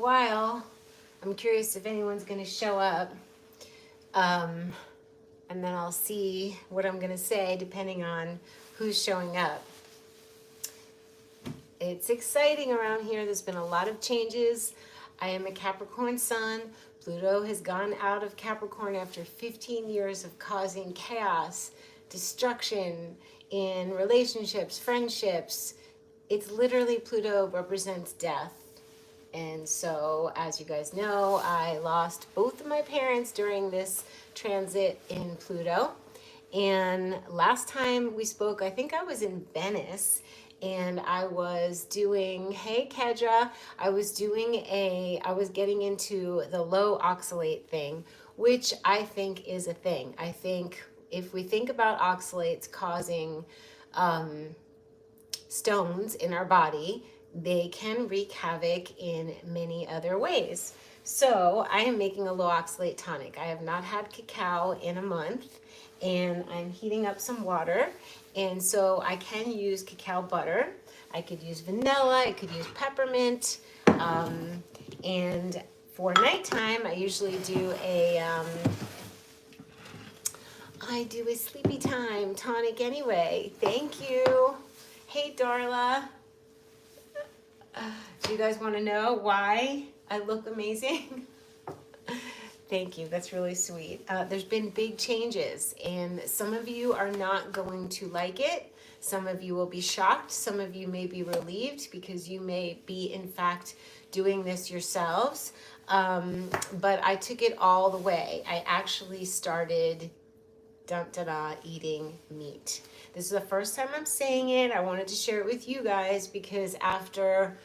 while. I'm curious if anyone's going to show up. And then I'll see what I'm going to say depending on who's showing up. It's exciting around here. There's been a lot of changes. I am a Capricorn sun. Pluto has gone out of Capricorn after 15 years of causing chaos, destruction in relationships, friendships. It's literally, Pluto represents death. And so, as you guys know, I lost both of my parents during this transit in Pluto. And last time we spoke, I think I was in Venice, and I was doing, hey Kedra, I was getting into the low oxalate thing, which I think is a thing. I think if we think about oxalates causing stones in our body, they can wreak havoc in many other ways. So I am making a low oxalate tonic. I have not had cacao in a month, and I'm heating up some water. And so I can use cacao butter. I could use vanilla. I could use peppermint. And for nighttime, I usually do I do a sleepy time tonic anyway. Thank you. Hey, Darla. Do you guys want to know why I look amazing? Thank you. That's really sweet. There's been big changes, and some of you are not going to like it. Some of you will be shocked. Some of you may be relieved because you may be, in fact, doing this yourselves. But I took it all the way. I actually started eating meat. This is the first time I'm saying it. I wanted to share it with you guys because after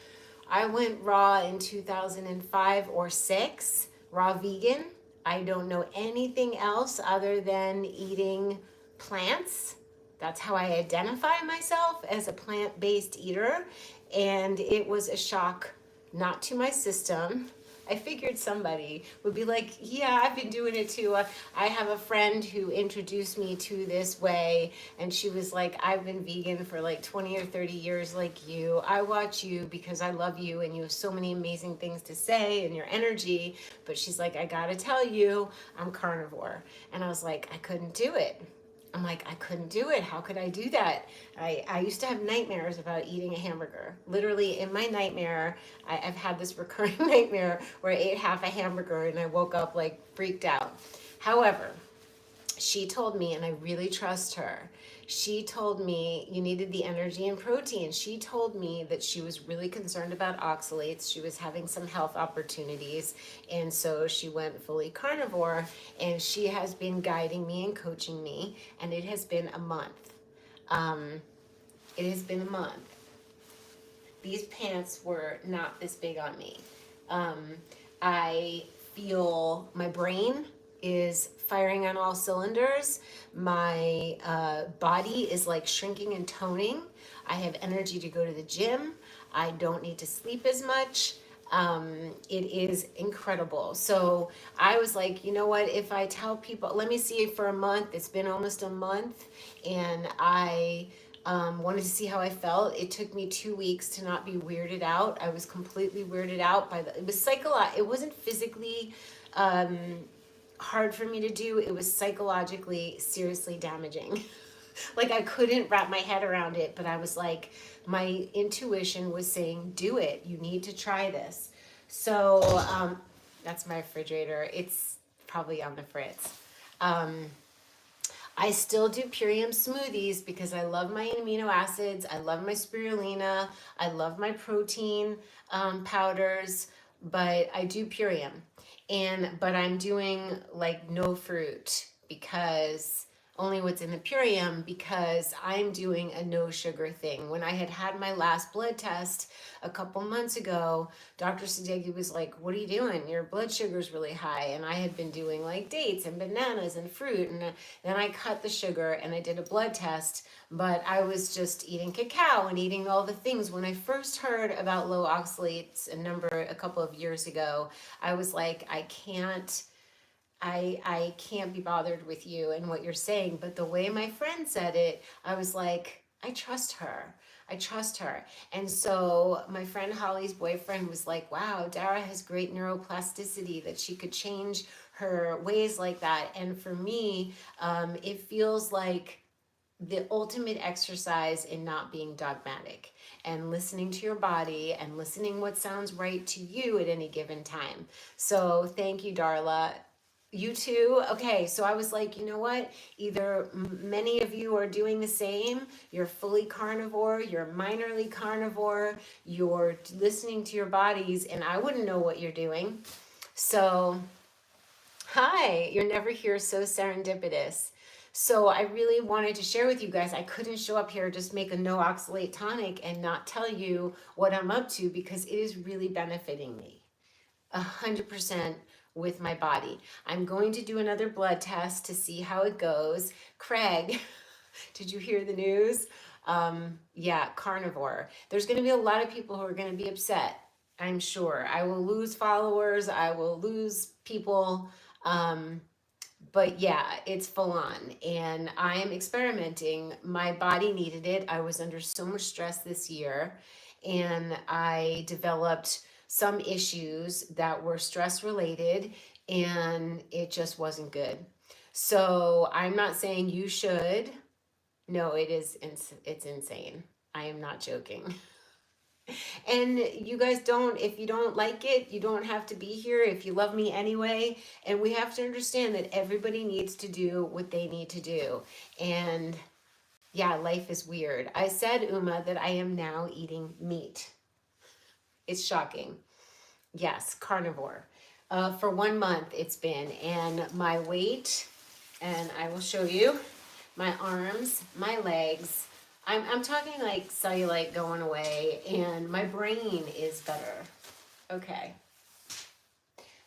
I went raw in 2005 or 6, raw vegan, I don't know anything else other than eating plants. That's how I identify myself, as a plant-based eater. And it was a shock, not to my system. I figured somebody would be like, yeah, I've been doing it too. I have a friend who introduced me to this way, and she was like, I've been vegan for like 20 or 30 years like you. I watch you because I love you, and you have so many amazing things to say and your energy. But she's like, I gotta tell you, I'm carnivore. And I was like, I couldn't do it. I'm like, I couldn't do it. How could I do that? I used to have nightmares about eating a hamburger. Literally in my nightmare, I've had this recurring nightmare where I ate half a hamburger and I woke up like freaked out. However, she told me, and I really trust her, she told me you needed the energy and protein. She told me that she was really concerned about oxalates. She was having some health opportunities, and so she went fully carnivore, and she has been guiding me and coaching me, and it has been a month. It has been a month. These pants were not this big on me. I feel my brain is firing on all cylinders. My body is like shrinking and toning. I have energy to go to the gym. I don't need to sleep as much. It is incredible. So I was like, you know what, if I tell people, let me see for a month, it's been almost a month, and I wanted to see how I felt. It took me 2 weeks to not be weirded out. I was completely weirded out by it was it wasn't physically hard for me to do. It was psychologically seriously damaging. Like I couldn't wrap my head around it, but I was like, my intuition was saying, do it. You need to try this. So that's my refrigerator. It's probably on the fritz. I still do Purium smoothies because I love my amino acids. I love my spirulina. I love my protein powders, but I do Purium. But I'm doing like no fruit because only what's in the Purium, because I'm doing a no sugar thing. When I had my last blood test a couple months ago, Dr. Sadeghi was like, what are you doing? Your blood sugar's really high. And I had been doing like dates and bananas and fruit. And then I cut the sugar and I did a blood test, but I was just eating cacao and eating all the things. When I first heard about low oxalates a couple of years ago, I was like, I can't be bothered with you and what you're saying. But the way my friend said it, I was like, I trust her. I trust her. And so my friend Holly's boyfriend was like, wow, Dara has great neuroplasticity, that she could change her ways like that. And for me, it feels like the ultimate exercise in not being dogmatic and listening to your body and listening what sounds right to you at any given time. So thank you, Darla. You too? Okay, so I was like, you know what? Either many of you are doing the same, you're fully carnivore, you're minorly carnivore, you're listening to your bodies, and I wouldn't know what you're doing. So, hi, you're never here, so serendipitous. So I really wanted to share with you guys. I couldn't show up here, just make a no oxalate tonic and not tell you what I'm up to, because it is really benefiting me 100% with my body. I'm going to do another blood test to see how it goes. Craig, did you hear the news? Yeah, carnivore. There's going to be a lot of people who are going to be upset. I'm sure. I will lose followers. I will lose people. But yeah, it's full on. And I am experimenting. My body needed it. I was under so much stress this year. And I developed some issues that were stress related. And it just wasn't good. So I'm not saying you should. No, it's insane. I am not joking. And you guys don't, if you don't like it, you don't have to be here if you love me anyway. And we have to understand that everybody needs to do what they need to do. And yeah, life is weird. I said, Uma, that I am now eating meat. It's shocking. Yes, carnivore. For 1 month it's been, and my weight, and I will show you my arms, my legs. I'm talking like cellulite going away, and my brain is better. Okay.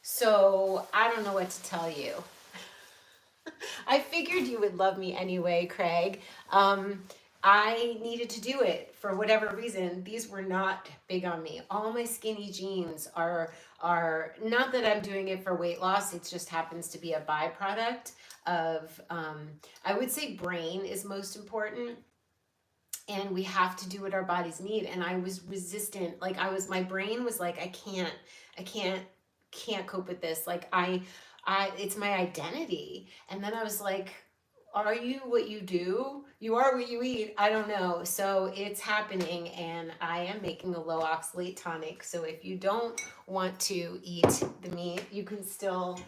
So I don't know what to tell you. I figured you would love me anyway, Craig. I needed to do it for whatever reason. These were not big on me. All my skinny jeans are not that I'm doing it for weight loss. It just happens to be a byproduct of, I would say brain is most important. And we have to do what our bodies need. And I was resistant. Like my brain was like, I can't cope with this. Like it's my identity. And then I was like, are you what you do? You are what you eat. I don't know. So it's happening, and I am making a low oxalate tonic. So if you don't want to eat the meat, you can still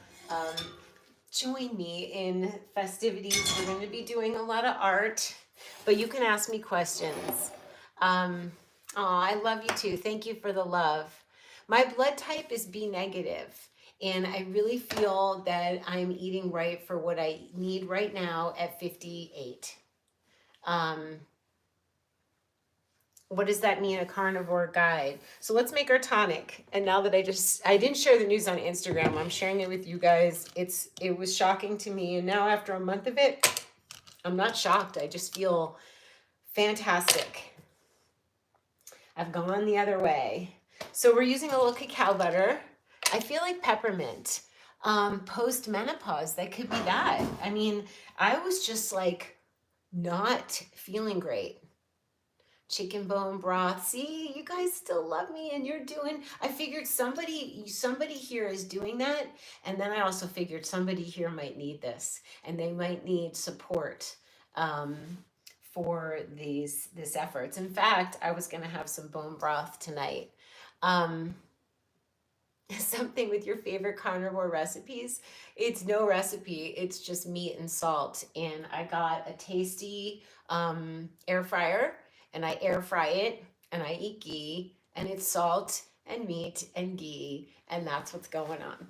join me in festivities. We're going to be doing a lot of art, but you can ask me questions. I love you too. Thank you for the love. My blood type is B negative, and I really feel that I'm eating right for what I need right now at 58. What does that mean, a carnivore guide? So let's make our tonic. And now that I didn't share the news on Instagram, I'm sharing it with you guys. It was shocking to me. And now after a month of it, I'm not shocked. I just feel fantastic. I've gone the other way. So we're using a little cacao butter. I feel like peppermint. Post-menopause, that could be that. I mean, I was just like not feeling great. Chicken bone broth. See, you guys still love me, and you're doing, I figured somebody here is doing that. And then I also figured somebody here might need this, and they might need support for this efforts. In fact, I was going to have some bone broth tonight. Something with your favorite carnivore recipes. It's no recipe. It's just meat and salt. And I got a tasty air fryer, and I air fry it, and I eat ghee, and it's salt and meat and ghee, and that's what's going on.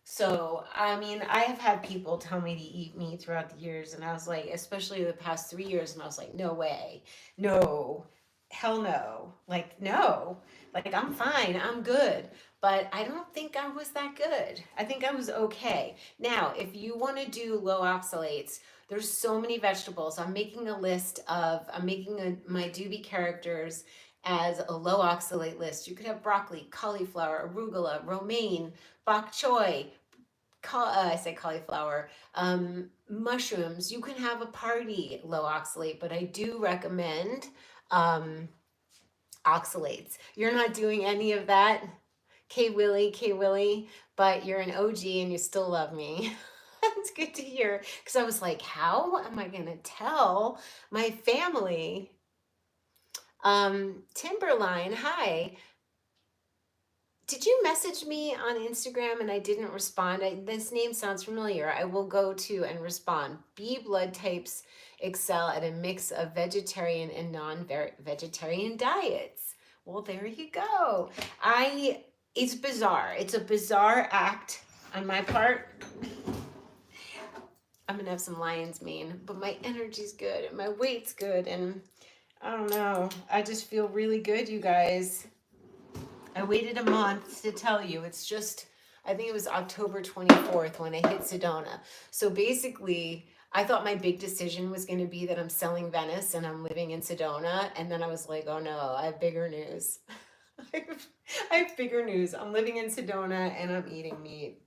So, I mean, I have had people tell me to eat meat throughout the years, and I was like, especially the past 3 years, and I was like, no way, no, hell no, like, no, like, I'm fine, I'm good. But I don't think I was that good. I think I was okay. Now, if you want to do low oxalates, there's so many vegetables. I'm making a list of, my doobie characters as a low oxalate list. You could have broccoli, cauliflower, arugula, romaine, bok choy, I say cauliflower, mushrooms. You can have a party low oxalate, but I do recommend oxalates. You're not doing any of that, K Willie, but you're an OG and you still love me. It's good to hear, because I was like, how am I gonna tell my family? Timberline, hi. Did you message me on Instagram and I didn't respond? This name sounds familiar. I will go to and respond. B blood types excel at a mix of vegetarian and non-vegetarian diets. Well, there you go. It's bizarre. It's a bizarre act on my part. I'm gonna have some lion's mane, but my energy's good and my weight's good, and I don't know. I just feel really good, you guys. I waited a month to tell you. It's just, I think it was October 24th when I hit Sedona. So basically, I thought my big decision was going to be that I'm selling Venice and I'm living in Sedona. And then I was like, oh no, I have bigger news. I have bigger news. I'm living in Sedona and I'm eating meat.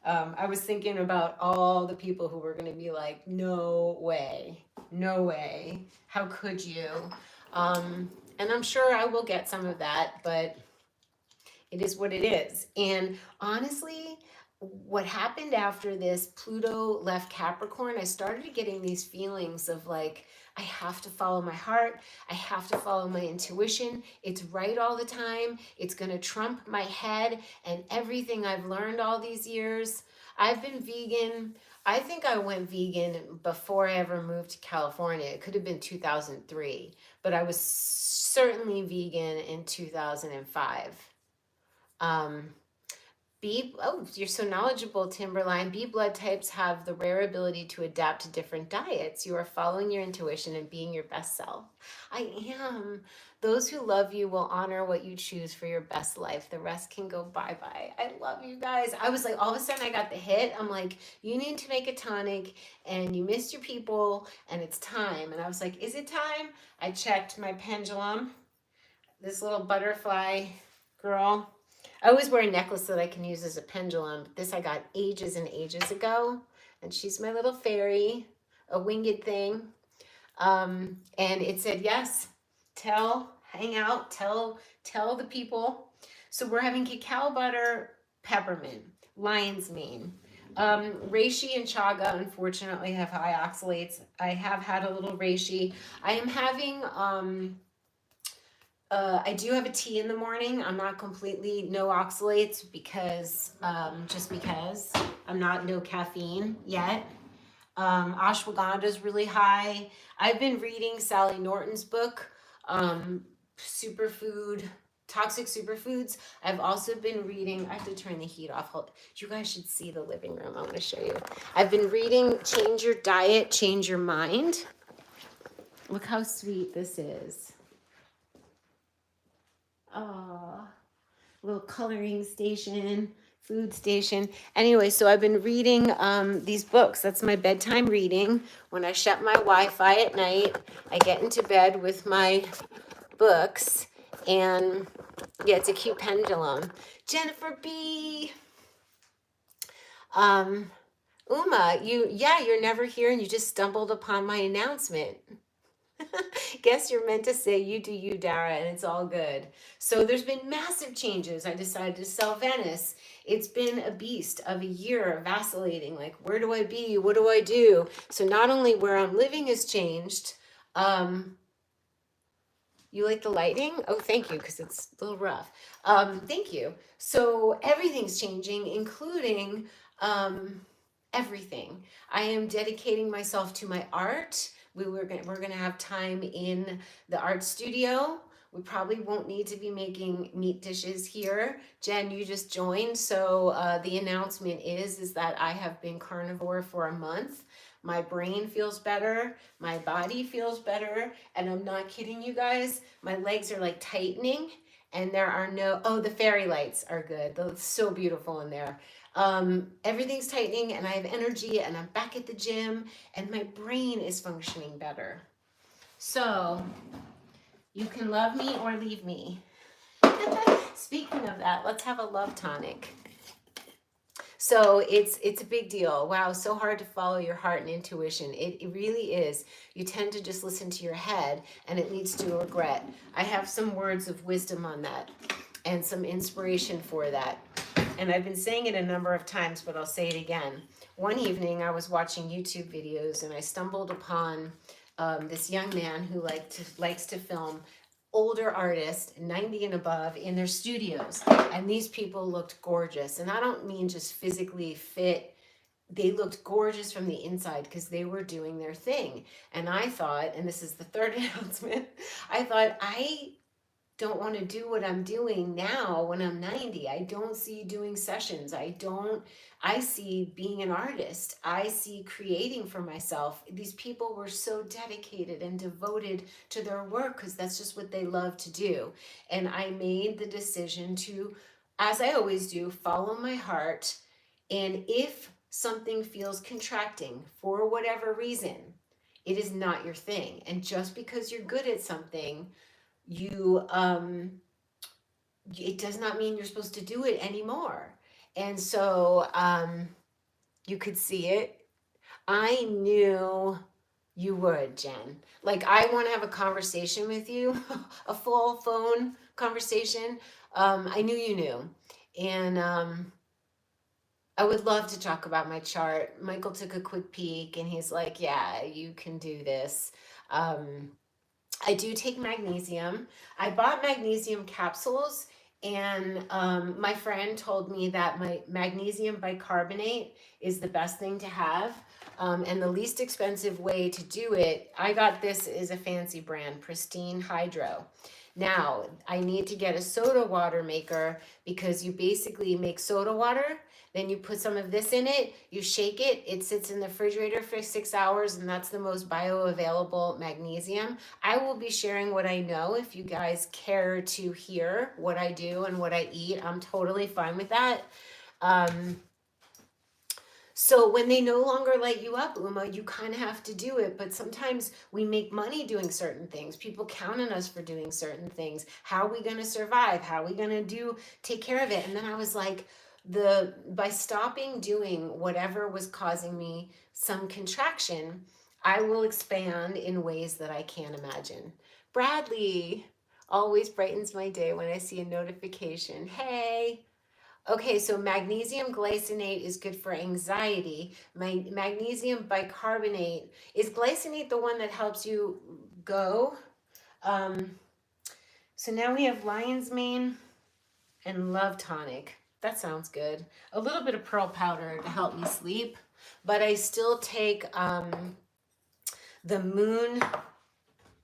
I was thinking about all the people who were going to be like, no way, no way. How could you? And I'm sure I will get some of that, but it is what it is. And honestly, what happened after this, Pluto left Capricorn, I started getting these feelings of like, I have to follow my heart. I have to follow my intuition. It's right all the time. It's going to trump my head and everything I've learned all these years. I've been vegan. I think I went vegan before I ever moved to California. It could have been 2003, but I was certainly vegan in 2005. You're so knowledgeable, Timberline. B blood types have the rare ability to adapt to different diets. You are following your intuition and being your best self. I am. Those who love you will honor what you choose for your best life. The rest can go bye-bye. I love you guys. I was like, all of a sudden I got the hit. I'm like, you need to make a tonic and you missed your people and it's time. And I was like, is it time? I checked my pendulum. This little butterfly girl. I always wear a necklace that I can use as a pendulum. But this I got ages and ages ago. And she's my little fairy, a winged thing. And it said, yes, hang out, tell the people. So we're having cacao butter, peppermint, lion's mane. Reishi and chaga, unfortunately, have high oxalates. I have had a little reishi. I am having... I do have a tea in the morning. I'm not completely no oxalates because, just because I'm not no caffeine yet. Ashwagandha is really high. I've been reading Sally Norton's book, Superfood, Toxic Superfoods. I've also been reading, I have to turn the heat off. You guys should see the living room. I want to show you. I've been reading Change Your Diet, Change Your Mind. Look how sweet this is. Oh, little coloring station, food station. Anyway, so I've been reading these books. That's my bedtime reading. When I shut my Wi-Fi at night, I get into bed with my books. And yeah, it's a cute pendulum. Jennifer B. Uma, you're never here and you just stumbled upon my announcement. Guess you're meant to say you do you, Dara, and it's all good. So there's been massive changes. I decided to sell Venice. It's been a beast of a year vacillating. Like, where do I be? What do I do? So not only where I'm living has changed. You like the lighting? Oh, thank you, because it's a little rough. Thank you. So everything's changing, including everything. I am dedicating myself to my art. We're gonna have time in the art studio. We probably won't need to be making meat dishes here. Jen, you just joined, so the announcement is that I have been carnivore for a month. My brain feels better, my body feels better, and I'm not kidding you guys. My legs are like tightening, and there are the fairy lights are good. They're so beautiful in there. Everything's tightening and I have energy and I'm back at the gym and my brain is functioning better. So you can love me or leave me. Speaking of that, let's have a love tonic. So it's a big deal. Wow, so hard to follow your heart and intuition. It really is. You tend to just listen to your head, and it leads to regret. I have some words of wisdom on that and some inspiration for that. And I've been saying it a number of times, but I'll say it again. One evening, I was watching YouTube videos, and I stumbled upon this young man who likes to film older artists, 90 and above, in their studios. And these people looked gorgeous. And I don't mean just physically fit. They looked gorgeous from the inside because they were doing their thing. And I thought, and this is the third announcement, I thought, I don't want to do what I'm doing now when I'm 90. I don't see doing sessions. I see being an artist. I see creating for myself. These people were so dedicated and devoted to their work because that's just what they love to do. And I made the decision to, as I always do, follow my heart. And if something feels contracting for whatever reason, it is not your thing. And just because you're good at something, it does not mean you're supposed to do it anymore. And so you could see it. I knew you would, Jen. Like, I want to have a conversation with you, a full phone conversation. I knew you knew. And I would love to talk about my chart. Michael took a quick peek and he's like, yeah, you can do this. I do take magnesium. I bought magnesium capsules, and my friend told me that my magnesium bicarbonate is the best thing to have. And the least expensive way to do it, I got this is a fancy brand, Pristine Hydro. Now, I need to get a soda water maker because you basically make soda water, then you put some of this in it, you shake it, it sits in the refrigerator for 6 hours, and that's the most bioavailable magnesium. I will be sharing what I know if you guys care to hear what I do and what I eat. I'm totally fine with that. So when they no longer light you up, Uma, you kind of have to do it. But sometimes we make money doing certain things. People count on us for doing certain things. How are we going to survive? How are we going to take care of it? And then I was like, by stopping doing whatever was causing me some contraction, I will expand in ways that I can't imagine. Bradley always brightens my day when I see a notification. Hey. Okay, so magnesium glycinate is good for anxiety. Magnesium bicarbonate, is glycinate the one that helps you go? So now we have lion's mane and love tonic. That sounds good. A little bit of pearl powder to help me sleep, but I still take the moon,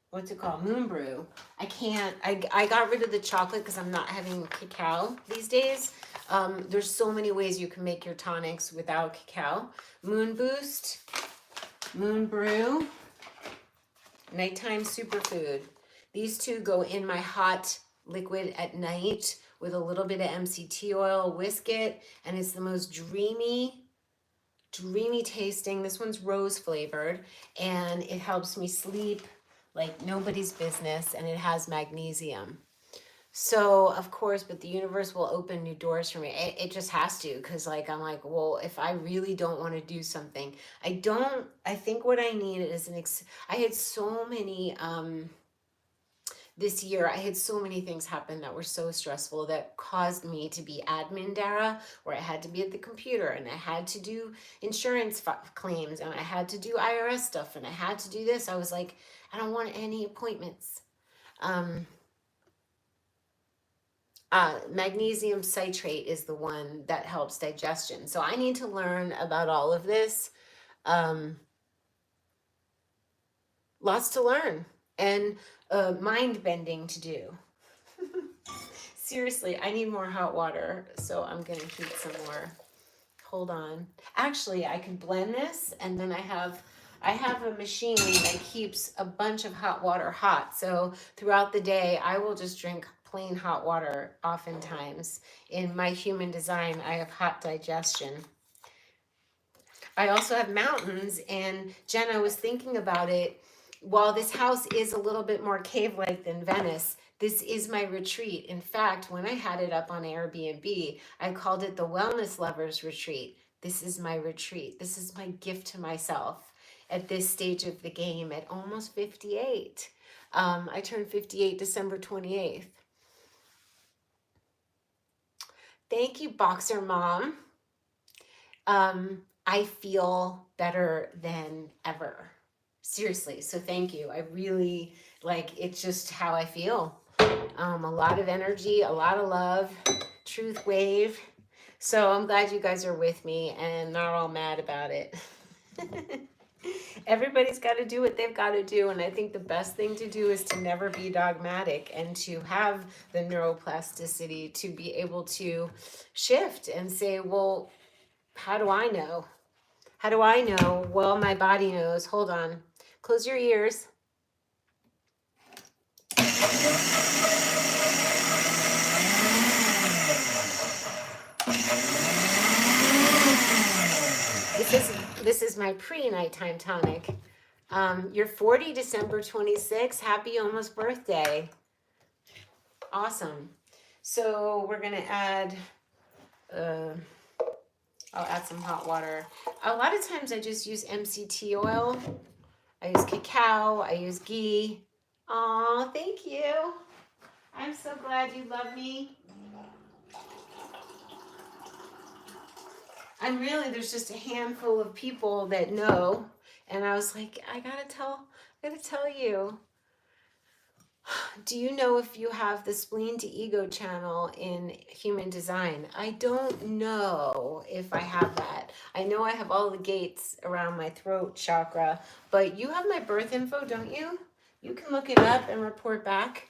what's it called? Moon brew. I got rid of the chocolate because I'm not having cacao these days. There's so many ways you can make your tonics without cacao. Moon Boost, Moon Brew, Nighttime Superfood. These two go in my hot liquid at night with a little bit of MCT oil, whisk it, and it's the most dreamy tasting. This one's rose flavored, and it helps me sleep like nobody's business, and it has magnesium. So of course, but the universe will open new doors for me. It just has to, because like I'm like, well, if I really don't want to do something, I think what I need is I had so many this year, I had so many things happen that were so stressful that caused me to be admin Dara, where I had to be at the computer and I had to do insurance claims and I had to do IRS stuff and I had to do this. I was like, I don't want any appointments. Magnesium citrate is the one that helps digestion. So I need to learn about all of this. Lots to learn and mind bending to do. Seriously, I need more hot water, so I'm gonna heat some more. Hold on. Actually, I can blend this, and then I have a machine that keeps a bunch of hot water hot. So throughout the day, I will just drink plain hot water oftentimes. In my human design, I have hot digestion. I also have mountains, and Jenna was thinking about it. While this house is a little bit more cave-like than Venice, This is my retreat. In fact, when I had it up on Airbnb, I called it the Wellness Lovers Retreat. This is my retreat. This is my gift to myself at this stage of the game at almost 58. I turned 58 December 28th. Thank you, Boxer Mom. I feel better than ever. Seriously. So thank you. I really it's just how I feel. A lot of energy, a lot of love, truth wave. So I'm glad you guys are with me and not all mad about it. Everybody's got to do what they've got to do. And I think the best thing to do is to never be dogmatic and to have the neuroplasticity to be able to shift and say, well, how do I know? How do I know? Well, my body knows. Hold on. Close your ears. This is my pre-nighttime tonic. You're 40, December 26. Happy almost birthday. Awesome. So we're gonna add. I'll add some hot water. A lot of times I just use MCT oil. I use cacao. I use ghee. Aw, thank you. I'm so glad you love me. There's just a handful of people that know. And I was like, I gotta tell you. Do you know if you have the spleen to ego channel in human design? I don't know if I have that. I know I have all the gates around my throat chakra, but you have my birth info, don't you? You can look it up and report back.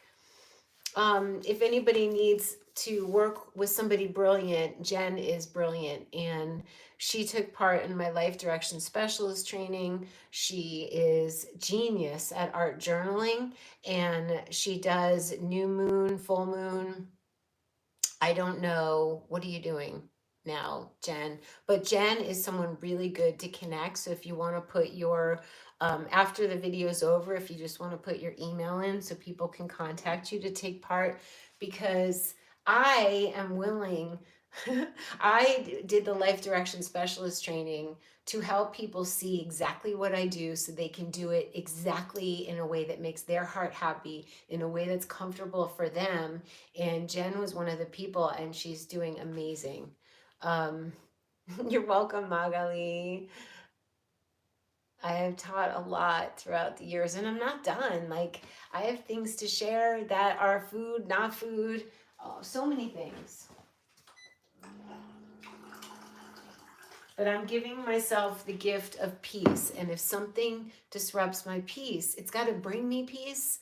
If anybody needs to work with somebody brilliant, Jen is brilliant, and she took part in my life direction specialist training. She is genius at art journaling, and she does new moon, full moon. I don't know. What are you doing now, Jen? But Jen is someone really good to connect. So if you want to put your after the video is over, if you just want to put your email in so people can contact you to take part, because I am willing. I did the life direction specialist training to help people see exactly what I do so they can do it exactly in a way that makes their heart happy, in a way that's comfortable for them. And Jen was one of the people, and she's doing amazing. You're welcome, Magali. I have taught a lot throughout the years, and I'm not done. I have things to share that are food, not food, so many things. But I'm giving myself the gift of peace. And if something disrupts my peace, it's got to bring me peace,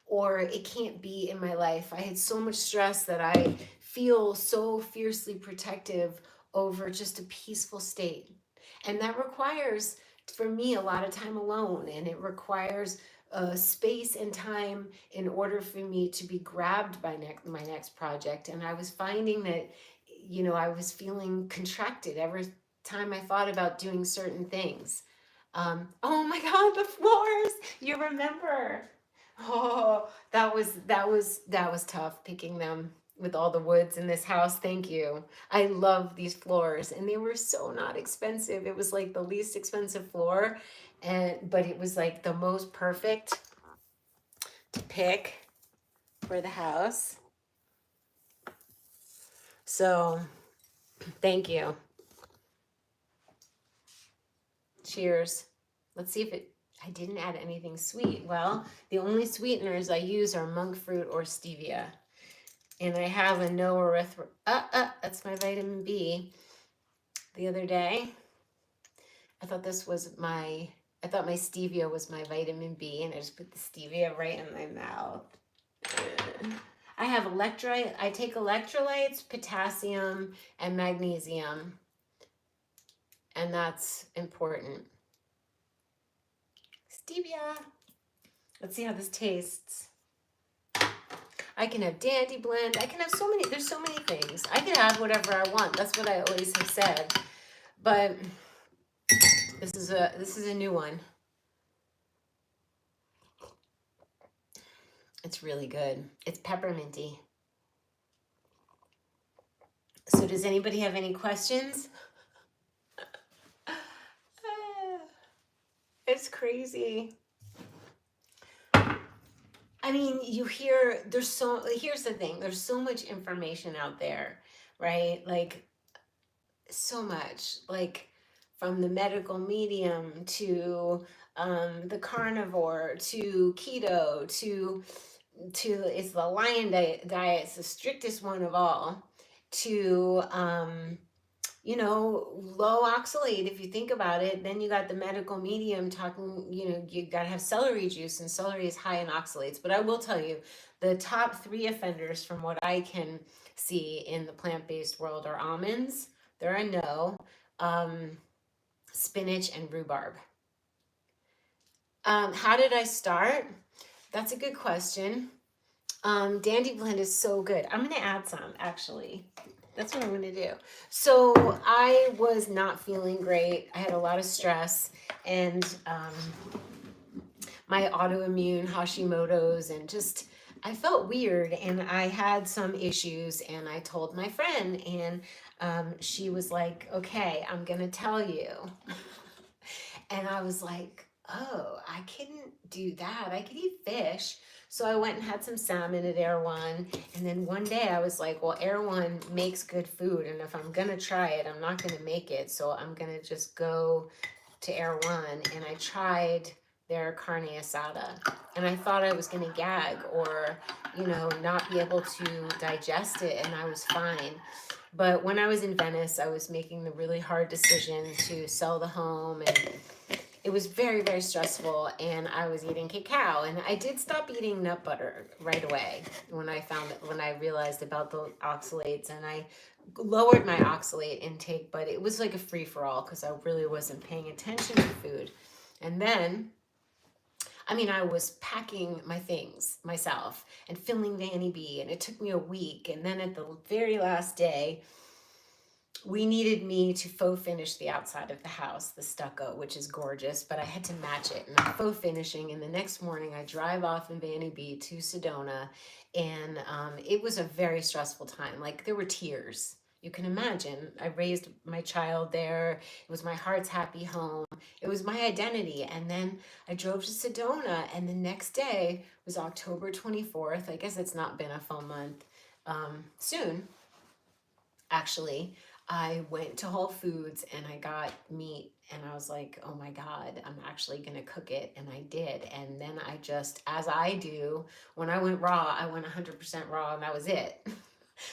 or it can't be in my life. I had so much stress that I feel so fiercely protective over just a peaceful state. And that requires, for me, a lot of time alone. And it requires space and time in order for me to be grabbed by my next project. And I was finding that, I was feeling contracted every time I thought about doing certain things. Oh my God, the floors! You remember? Oh, that was tough picking them with all the woods in this house. Thank you. I love these floors, and they were so not expensive. It was like the least expensive floor, but it was like the most perfect to pick for the house. So, thank you. Cheers. Let's see if I didn't add anything sweet. Well, the only sweeteners I use are monk fruit or stevia. And I have a no erythritol. That's my vitamin B. The other day, I thought my stevia was my vitamin B, and I just put the stevia right in my mouth. I have electrolyte. I take electrolytes, potassium, and magnesium. And that's important. Stevia. Let's see how this tastes. I can have dandy blend. I can have there's so many things. I can have whatever I want. That's what I always have said. But this is a new one. It's really good. It's pepperminty. So does anybody have any questions? It's crazy. I mean, you hear, here's the thing, there's so much information out there, right? Like, so much, like from the medical medium to the carnivore to keto to it's the lion diet, it's the strictest one of all, to you know, low oxalate. If you think about it, then you got the medical medium talking, you know, you got to have celery juice, and celery is high in oxalates. But I will tell you, the top three offenders from what I can see in the plant-based world are almonds, they're a no, um, spinach, and rhubarb. How did I start? That's a good question. Dandy blend is so good. I'm gonna add some, actually. That's what I'm gonna do. So I was not feeling great. I had a lot of stress and my autoimmune Hashimoto's, and just I felt weird, and I had some issues, and I told my friend, and she was like, okay, I'm gonna tell you. And I was like, oh, I couldn't do that. I could eat fish. So I went and had some salmon at Air One. And then one day I was like, well, Air One makes good food. And if I'm going to try it, I'm not going to make it. So I'm going to just go to Air One. And I tried their carne asada. And I thought I was going to gag or, you know, not be able to digest it. And I was fine. But when I was in Venice, I was making the really hard decision to sell the home, and it was very, very stressful, and I was eating cacao, and I did stop eating nut butter right away when I realized about the oxalates, and I lowered my oxalate intake, but it was like a free-for-all because I really wasn't paying attention to food. And then I mean, I was packing my things myself and filling Vanny B, and it took me a week. And then at the very last day, we needed me to faux finish the outside of the house, the stucco, which is gorgeous, but I had to match it. And I'm faux finishing. And the next morning, I drive off in Vanny B to Sedona, and it was a very stressful time. Like, there were tears. You can imagine. I raised my child there. It was my heart's happy home. It was my identity. And then I drove to Sedona, and the next day was October 24th. I guess it's not been a full month. Soon, actually, I went to Whole Foods and I got meat, and I was like, oh my God, I'm actually gonna cook it. And I did. And then I just, as I do, when I went raw, I went 100% raw, and that was it.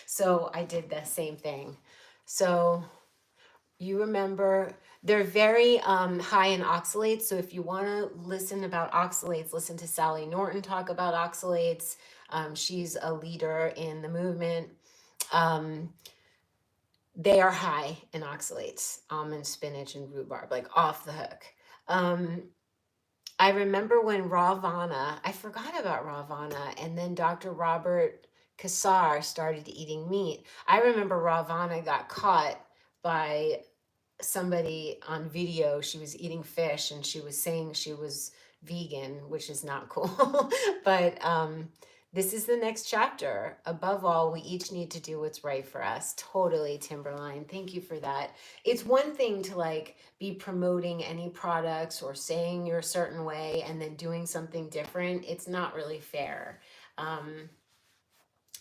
So I did the same thing. So you remember, they're very high in oxalates. So if you want to listen about oxalates, listen to Sally Norton talk about oxalates. She's a leader in the movement. They are high in oxalates, almond, spinach, and rhubarb, like off the hook. I remember when Ravana, I forgot about Ravana, and then Dr. Robert Kassar started eating meat. I remember Ravana got caught by somebody on video. She was eating fish, and she was saying she was vegan, which is not cool. But this is the next chapter. Above all, we each need to do what's right for us. Totally, Timberline. Thank you for that. It's one thing to like be promoting any products or saying you're a certain way and then doing something different. It's not really fair.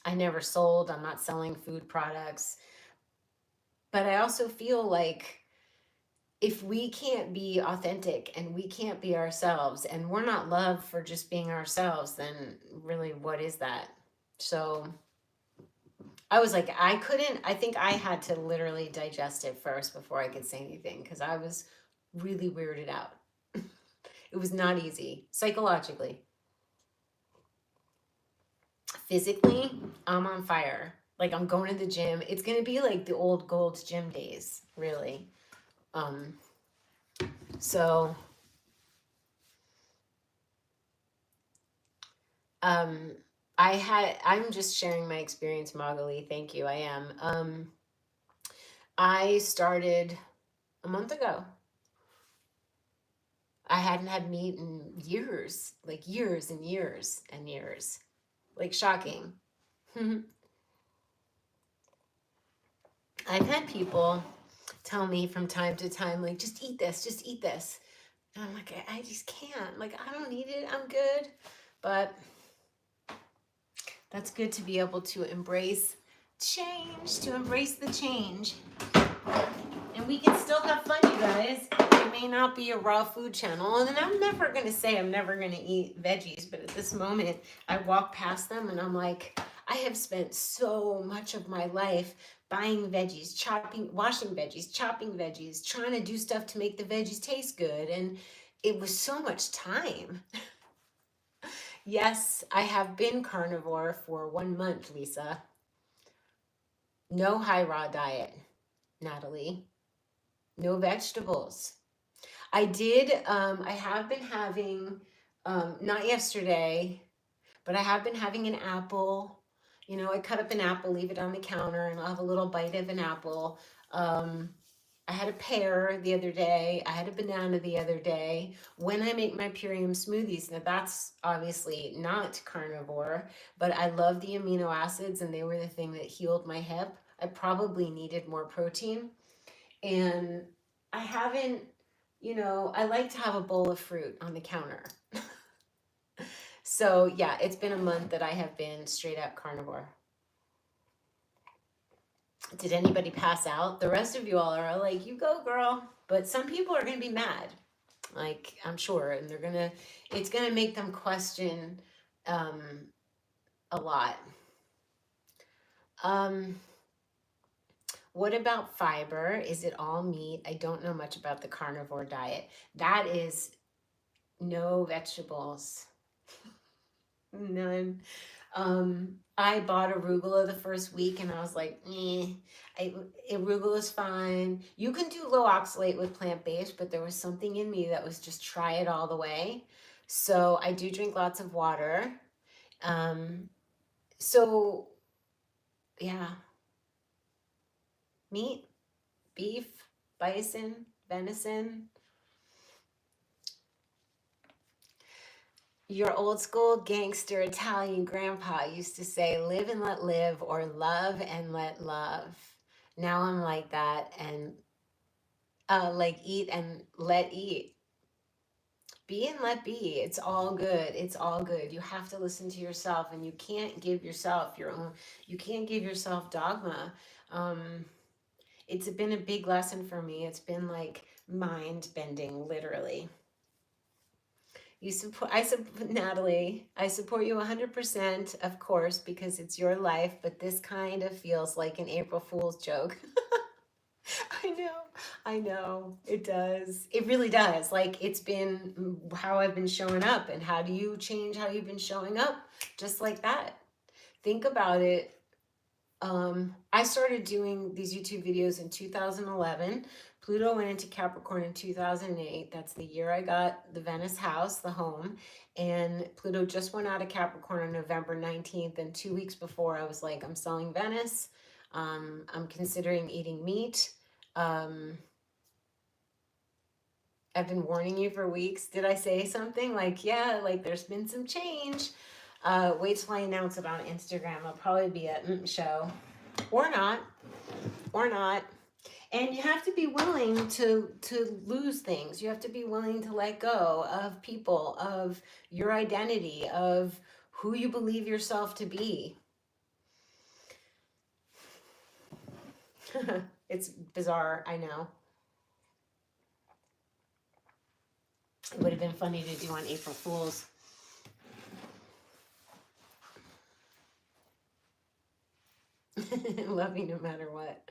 I never sold, I'm not selling food products. But I also feel like if we can't be authentic and we can't be ourselves and we're not loved for just being ourselves, then really, what is that? So I was like, I think I had to literally digest it first before I could say anything because I was really weirded out. It was not easy psychologically. Physically, I'm on fire. Like, I'm going to the gym. It's going to be like the old Gold's Gym days, really. So I'm just sharing my experience, Magali. Thank you. I am. I started a month ago. I hadn't had meat in years, like years and years and years. Like shocking. I've had people tell me from time to time, like, just eat this, just eat this. And I'm like, I just can't. Like, I don't need it. I'm good. But that's good to be able to embrace change, to embrace the change. And we can still have fun, you guys. It may not be a raw food channel. And I'm never going to say I'm never going to eat veggies. But at this moment, I walk past them and I'm like, I have spent so much of my life buying veggies, washing veggies, chopping veggies, trying to do stuff to make the veggies taste good. And it was so much time. Yes, I have been carnivore for 1 month, Lisa. No high raw diet, Natalie. No vegetables. I have been having, not yesterday, but I have been having an apple. You know, I cut up an apple, leave it on the counter, and I'll have a little bite of an apple. Um, I had a pear the other day. I had a banana the other day. When I make my Purium smoothies, now that's obviously not carnivore, but I love the amino acids and they were the thing that healed my hip. I probably needed more protein. And I haven't, I like to have a bowl of fruit on the counter. So yeah, it's been a month that I have been straight up carnivore. Did anybody pass out? The rest of you all are like, you go, girl. But some people are going to be mad, like, I'm sure. And it's going to make them question a lot. What about fiber? Is it all meat? I don't know much about the carnivore diet. That is no vegetables. None. I bought arugula the first week and I was like, arugula is fine. You can do low oxalate with plant-based, but there was something in me that was just try it all the way. So I do drink lots of water. So yeah, meat, beef, bison, venison. Your old school gangster Italian grandpa used to say, live and let live, or love and let love. Now I'm like that, and like eat and let eat. Be and let be. It's all good. It's all good. You have to listen to yourself, and you can't give yourself you can't give yourself dogma. It's been a big lesson for me. It's been like mind bending, literally. Natalie, I support you 100%, of course, because it's your life, but this kind of feels like an April Fool's joke. I know, it does. It really does. Like, it's been how I've been showing up, and how do you change how you've been showing up? Just like that. Think about it. I started doing these YouTube videos in 2011. Pluto went into Capricorn in 2008. That's the year I got the Venice house, the home. And Pluto just went out of Capricorn on November 19th. And 2 weeks before, I was like, I'm selling Venice. I'm considering eating meat. I've been warning you for weeks. Did I say something? Like, yeah, like there's been some change. Wait till I announce it on Instagram. I'll probably be at show. Or not. And you have to be willing to lose things. You have to be willing to let go of people, of your identity, of who you believe yourself to be. It's bizarre, I know. It would have been funny to do on April Fools. Love you no matter what.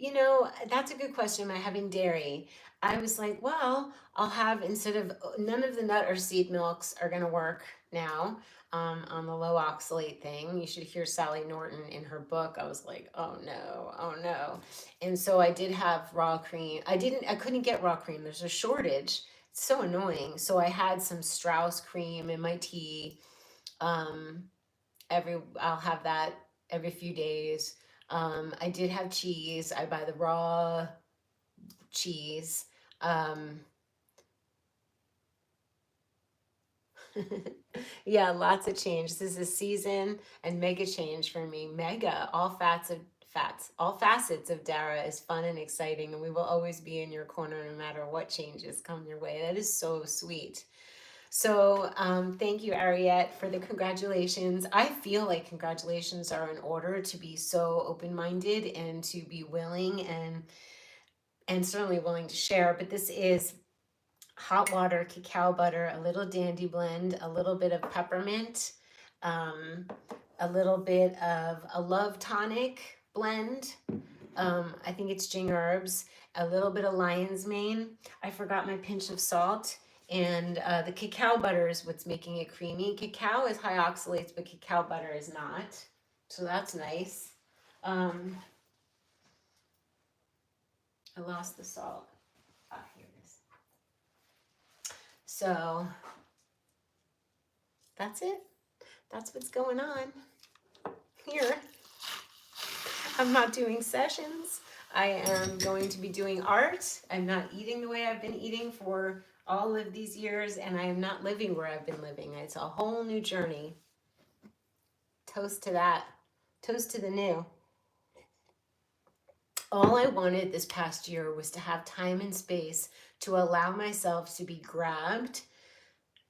You know, that's a good question. Am I having dairy? I was like, well, I'll have, instead of, none of the nut or seed milks are going to work now on the low oxalate thing. You should hear Sally Norton in her book. I was like, oh no, oh no. And so I did have raw cream. I couldn't get raw cream. There's a shortage. It's so annoying. So I had some Strauss cream in my tea. I'll have that every few days. I did have cheese. I buy the raw cheese. Yeah, lots of change. This is a season and mega change for me. Mega, all facets of Dara is fun and exciting, and we will always be in your corner no matter what changes come your way. That is so sweet. So thank you, Ariette, for the congratulations. I feel like congratulations are in order to be so open-minded and to be willing and certainly willing to share. But this is hot water, cacao butter, a little dandy blend, a little bit of peppermint, um, a little bit of a love tonic blend. I think it's ginger herbs, a little bit of lion's mane. I forgot my pinch of salt. And the cacao butter is what's making it creamy. Cacao is high oxalates, but cacao butter is not. So that's nice. I lost the salt. Ah, here it is. So that's it. That's what's going on here. I'm not doing sessions. I am going to be doing art. I'm not eating the way I've been eating for all of these years, and I am not living where I've been living. It's a whole new journey. Toast to that. Toast to the new. All I wanted this past year was to have time and space to allow myself to be grabbed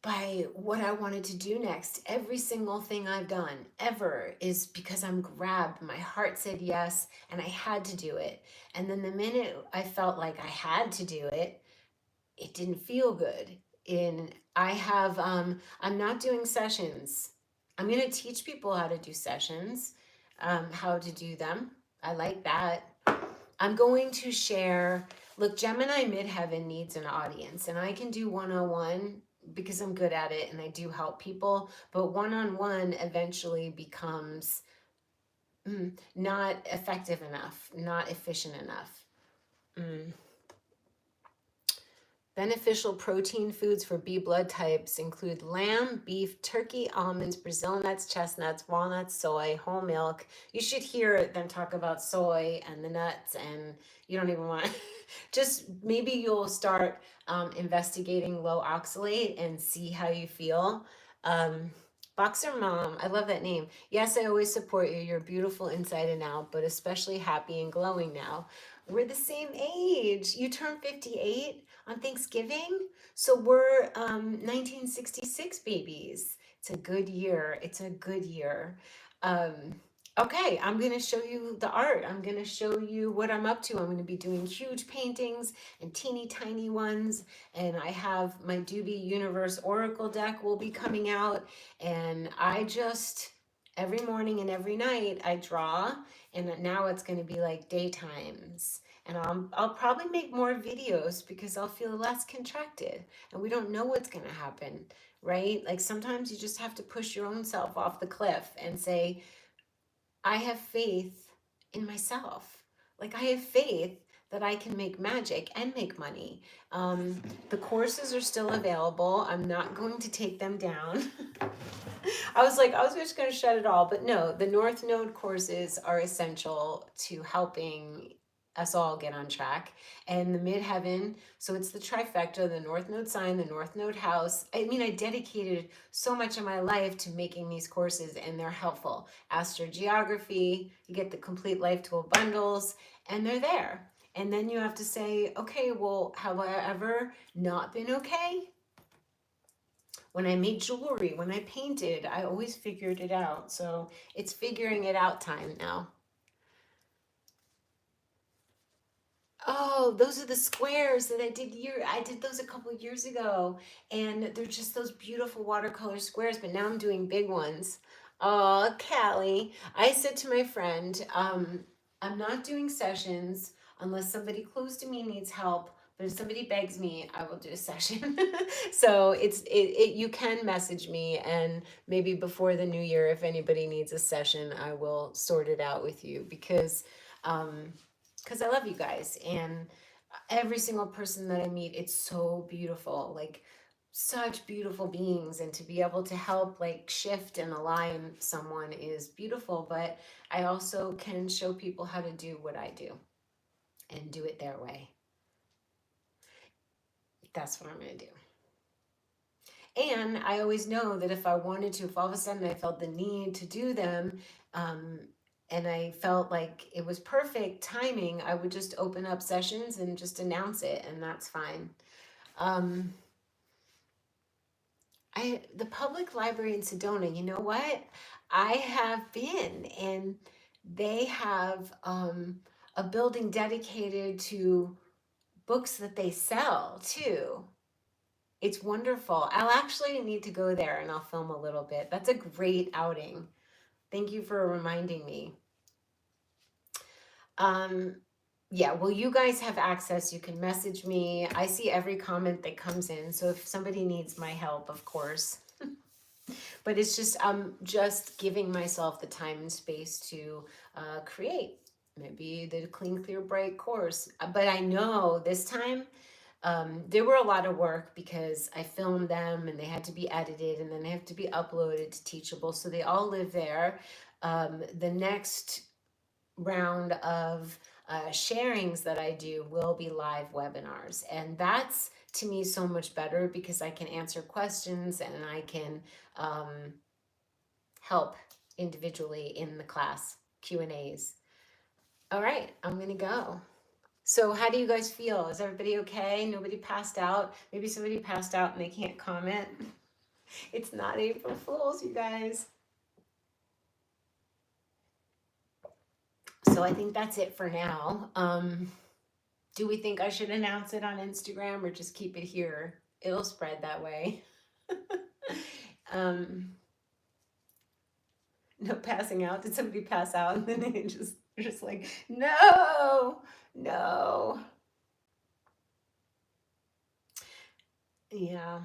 by what I wanted to do next. Every single thing I've done ever is because I'm grabbed. My heart said yes, and I had to do it. And then the minute I felt like I had to do it, it didn't feel good. I'm not doing sessions. I'm going to teach people how to do sessions, how to do them. I like that. I'm going to share, look, Gemini Midheaven needs an audience, and I can do one-on-one because I'm good at it and I do help people, but one-on-one eventually becomes not effective enough, not efficient enough. Beneficial protein foods for B blood types include lamb, beef, turkey, almonds, Brazil nuts, chestnuts, walnuts, soy, whole milk. You should hear them talk about soy and the nuts, and you don't even want just maybe you'll start investigating low oxalate and see how you feel. Boxer Mom, I love that name. Yes, I always support you. You're beautiful inside and out, but especially happy and glowing now. We're the same age. You turned 58 on Thanksgiving. So we're 1966 babies. It's a good year. It's a good year. Okay, I'm going to show you the art. I'm going to show you what I'm up to. I'm going to be doing huge paintings and teeny tiny ones. And I have my Doobie Universe Oracle deck will be coming out. And I just, every morning and every night, I draw. And now it's going to be like daytimes. And I'll probably make more videos because I'll feel less contracted. And we don't know what's going to happen, right? Like sometimes you just have to push your own self off the cliff and say, I have faith in myself. Like I have faith that I can make magic and make money. The courses are still available. I'm not going to take them down. I was just going to shut it all, but no, the North Node courses are essential to helping us all get on track. And the Midheaven, so it's the trifecta, the North Node sign, the North Node house. I mean, I dedicated so much of my life to making these courses, and they're helpful. Astrogeography, you get the complete life tool bundles, and they're there. And then you have to say, okay, well, have I ever not been okay? When I made jewelry, when I painted, I always figured it out. So it's figuring it out time now. Oh, those are the squares that I did those a couple of years ago, and they're just those beautiful watercolor squares, but now I'm doing big ones. Oh, Callie, I said to my friend, I'm not doing sessions unless somebody close to me needs help, but if somebody begs me, I will do a session. So you can message me, and maybe before the new year, if anybody needs a session, I will sort it out with you because I love you guys, and every single person that I meet, it's so beautiful, like such beautiful beings, and to be able to help like shift and align someone is beautiful, but I also can show people how to do what I do and do it their way. That's what I'm going to do. And I always know that if I wanted to, if all of a sudden I felt the need to do them, um, and I felt like it was perfect timing, I would just open up sessions and just announce it, and that's fine. Um, the public library in Sedona, you know what? I have been, and they have a building dedicated to books that they sell too. It's wonderful. I'll actually need to go there and I'll film a little bit. That's a great outing. Thank you for reminding me. Yeah, well, you guys have access. You can message me. I see every comment that comes in. So if somebody needs my help, of course. But it's just, I'm just giving myself the time and space to create maybe the Clean, Clear, Bright course. But I know this time there were a lot of work because I filmed them and they had to be edited and then they have to be uploaded to Teachable. So they all live there. The next round of sharings that I do will be live webinars. And that's to me so much better because I can answer questions and I can help individually in the class Q&As. All right, I'm gonna go. So how do you guys feel? Is everybody okay? Nobody passed out? Maybe somebody passed out and they can't comment. It's not April Fool's, you guys. So I think that's it for now. Do we think I should announce it on Instagram or just keep it here? It'll spread that way. No passing out. Did somebody pass out? And then they just like, no, no. Yeah.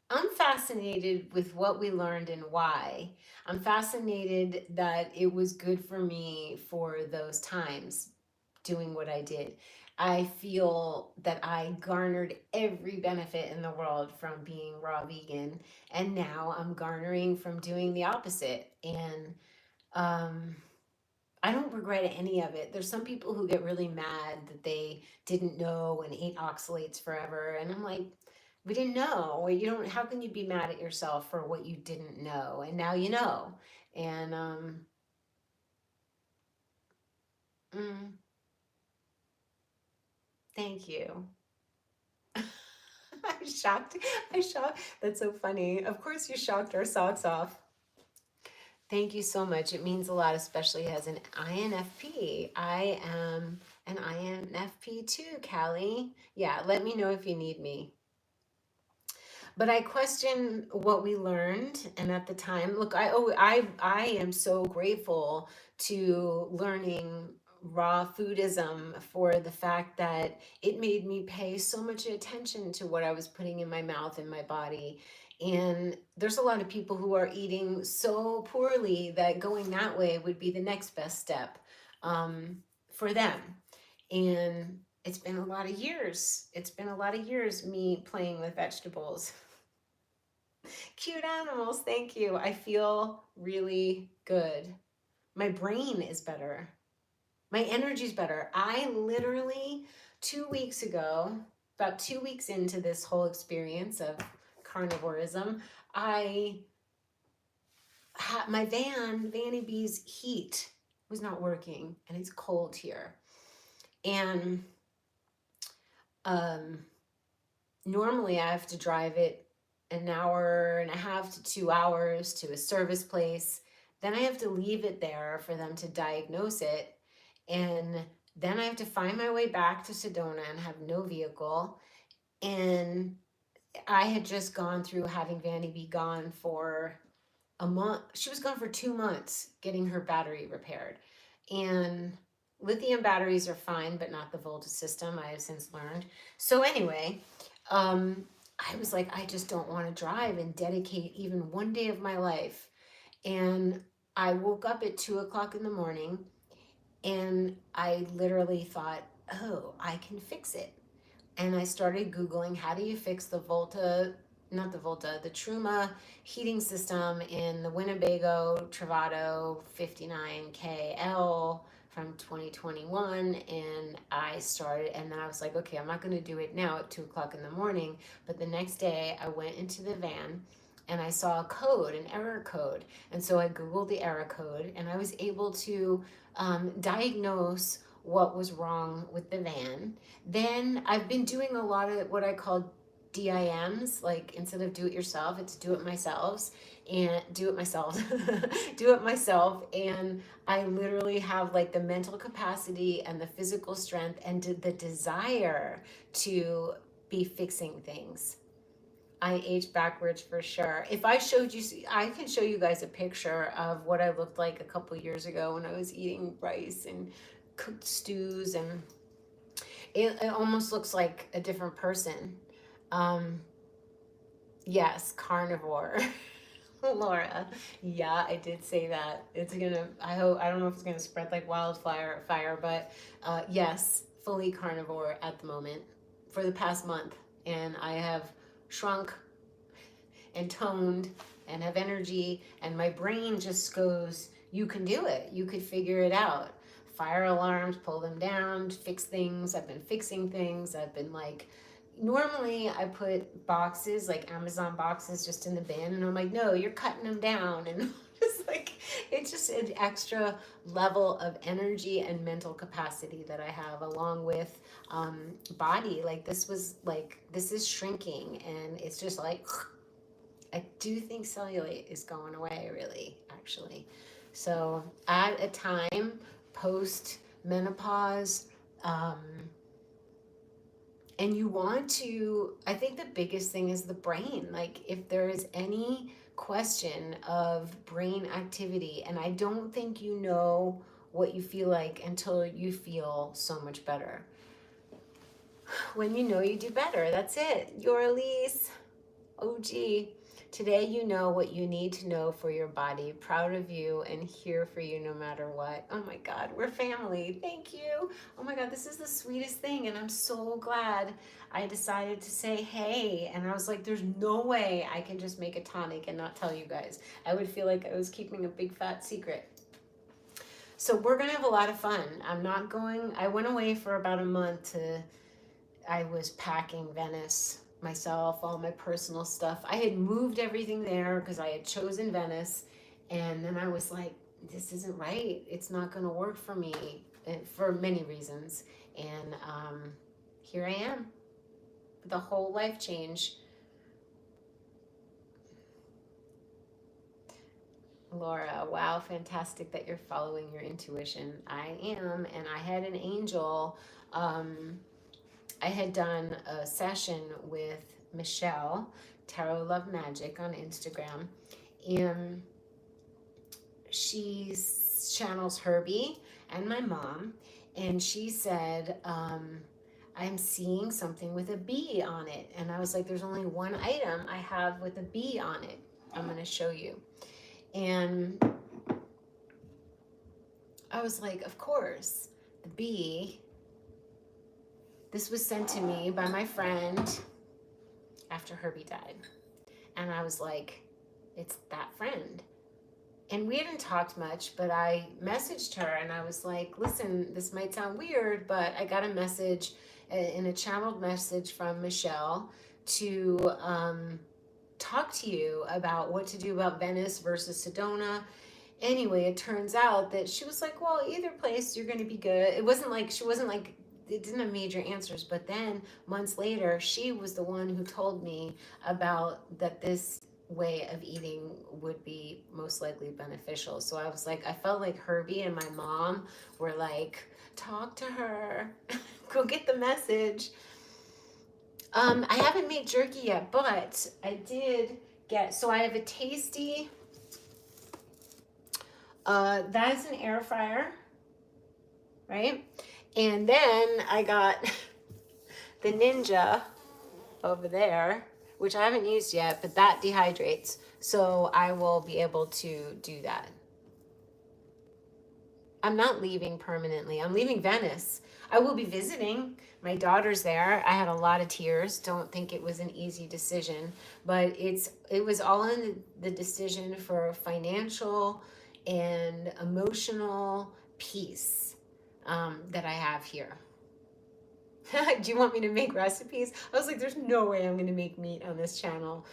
I'm fascinated with what we learned and why. I'm fascinated that it was good for me for those times doing what I did. I feel that I garnered every benefit in the world from being raw vegan, and now I'm garnering from doing the opposite. And um, I don't regret any of it. There's some people who get really mad that they didn't know and ate oxalates forever, and I'm like, we didn't know. You don't. How can you be mad at yourself for what you didn't know, and now you know? And mm, thank you. I'm shocked. I shocked. That's so funny. Of course, you shocked our socks off. Thank you so much. It means a lot, especially as an INFP. I am an INFP too, Callie. Yeah, let me know if you need me. But I question what we learned, and at the time, look, I am so grateful to learning raw foodism for the fact that it made me pay so much attention to what I was putting in my mouth and my body. And there's a lot of people who are eating so poorly that going that way would be the next best step for them. And it's been a lot of years. It's been a lot of years me playing with vegetables. Cute animals, thank you. I feel really good. My brain is better. My energy's better. I literally 2 weeks ago, about 2 weeks into this whole experience of carnivorism, I had my Vanny B's heat was not working and it's cold here. And normally I have to drive it an hour and a half to 2 hours to a service place. Then I have to leave it there for them to diagnose it. And then I have to find my way back to Sedona and have no vehicle. And I had just gone through having Vanny be gone for a month. She was gone for 2 months getting her battery repaired. And lithium batteries are fine, but not the voltage system, I have since learned. So anyway, I was like, I just don't want to drive and dedicate even one day of my life. And I woke up at 2 o'clock in the morning and I literally thought, oh, I can fix it. And I started Googling, how do you fix the the Truma heating system in the Winnebago TRAVATO 59KL from 2021, and I started, and then I was like, okay, I'm not going to do it now at 2 o'clock in the morning. But the next day I went into the van and I saw a code, an error code. And so I Googled the error code, and I was able to diagnose what was wrong with the van. Then I've been doing a lot of what I call DIMs, like instead of do it yourself, it's do it myself and do it myself, do it myself. And I literally have like the mental capacity and the physical strength and the desire to be fixing things. I aged backwards for sure. If I showed you, I can show you guys a picture of what I looked like a couple years ago when I was eating rice and cooked stews, and it almost looks like a different person. Yes, carnivore. Laura. Yeah, I did say that. It's gonna, I hope, I don't know if it's gonna spread like wildfire, but yes, fully carnivore at the moment for the past month. And I have shrunk and toned and have energy, and my brain just goes, you can do it. You could figure it out. Fire alarms, pull them down, fix things. I've been fixing things. I've been like, normally I put boxes, like Amazon boxes, just in the bin, and I'm like, no, you're cutting them down. And it's like, it's just an extra level of energy and mental capacity that I have, along with body. Like this was like, this is shrinking, and it's just like, I do think cellulite is going away, really, actually. So at a time post menopause, and you want to, I think the biggest thing is the brain. Like if there is any question of brain activity, and I don't think you know what you feel like until you feel so much better. When you know, you do better. That's it. You're Elise. OG. Today you know what you need to know for your body. Proud of you and here for you no matter what. Oh my God, we're family. Thank you. Oh my God, this is the sweetest thing, and I'm so glad I decided to say hey. And I was like, there's no way I can just make a tonic and not tell you guys. I would feel like I was keeping a big fat secret. So we're gonna have a lot of fun. I went away for about a month I was packing Venice myself, all my personal stuff. I had moved everything there because I had chosen Venice, and then I was like, this isn't right. It's not going to work for me, for many reasons. And here I am with a whole life change. Laura, wow, fantastic that you're following your intuition. I am, and I had an angel. I had done a session with Michelle, Tarot Love Magic, on Instagram, and she channels Herbie and my mom, and she said, I'm seeing something with a bee on it. And I was like, there's only one item I have with a bee on it. I'm going to show you. And I was like, of course, the bee. This was sent to me by my friend after Herbie died. And I was like, it's that friend. And we hadn't talked much, but I messaged her and I was like, listen, this might sound weird, but I got a message, in a channeled message from Michelle, to talk to you about what to do about Venice versus Sedona. Anyway, it turns out that she was like, well, either place, you're going to be good. It wasn't like, it didn't have major answers. But then months later, she was the one who told me about that this way of eating would be most likely beneficial. So I was like, I felt like Herbie and my mom were like, talk to her, go get the message. I haven't made jerky yet, but I did get, so I have a tasty, that is an air fryer, right? And then I got the Ninja over there, which I haven't used yet, but that dehydrates. So I will be able to do that. I'm not leaving permanently. I'm leaving Venice. I will be visiting. My daughter's there. I had a lot of tears. Don't think it was an easy decision, but it was all in the decision for financial and emotional peace. that I have here. Do you want me to make recipes? I was like, there's no way I'm going to make meat on this channel.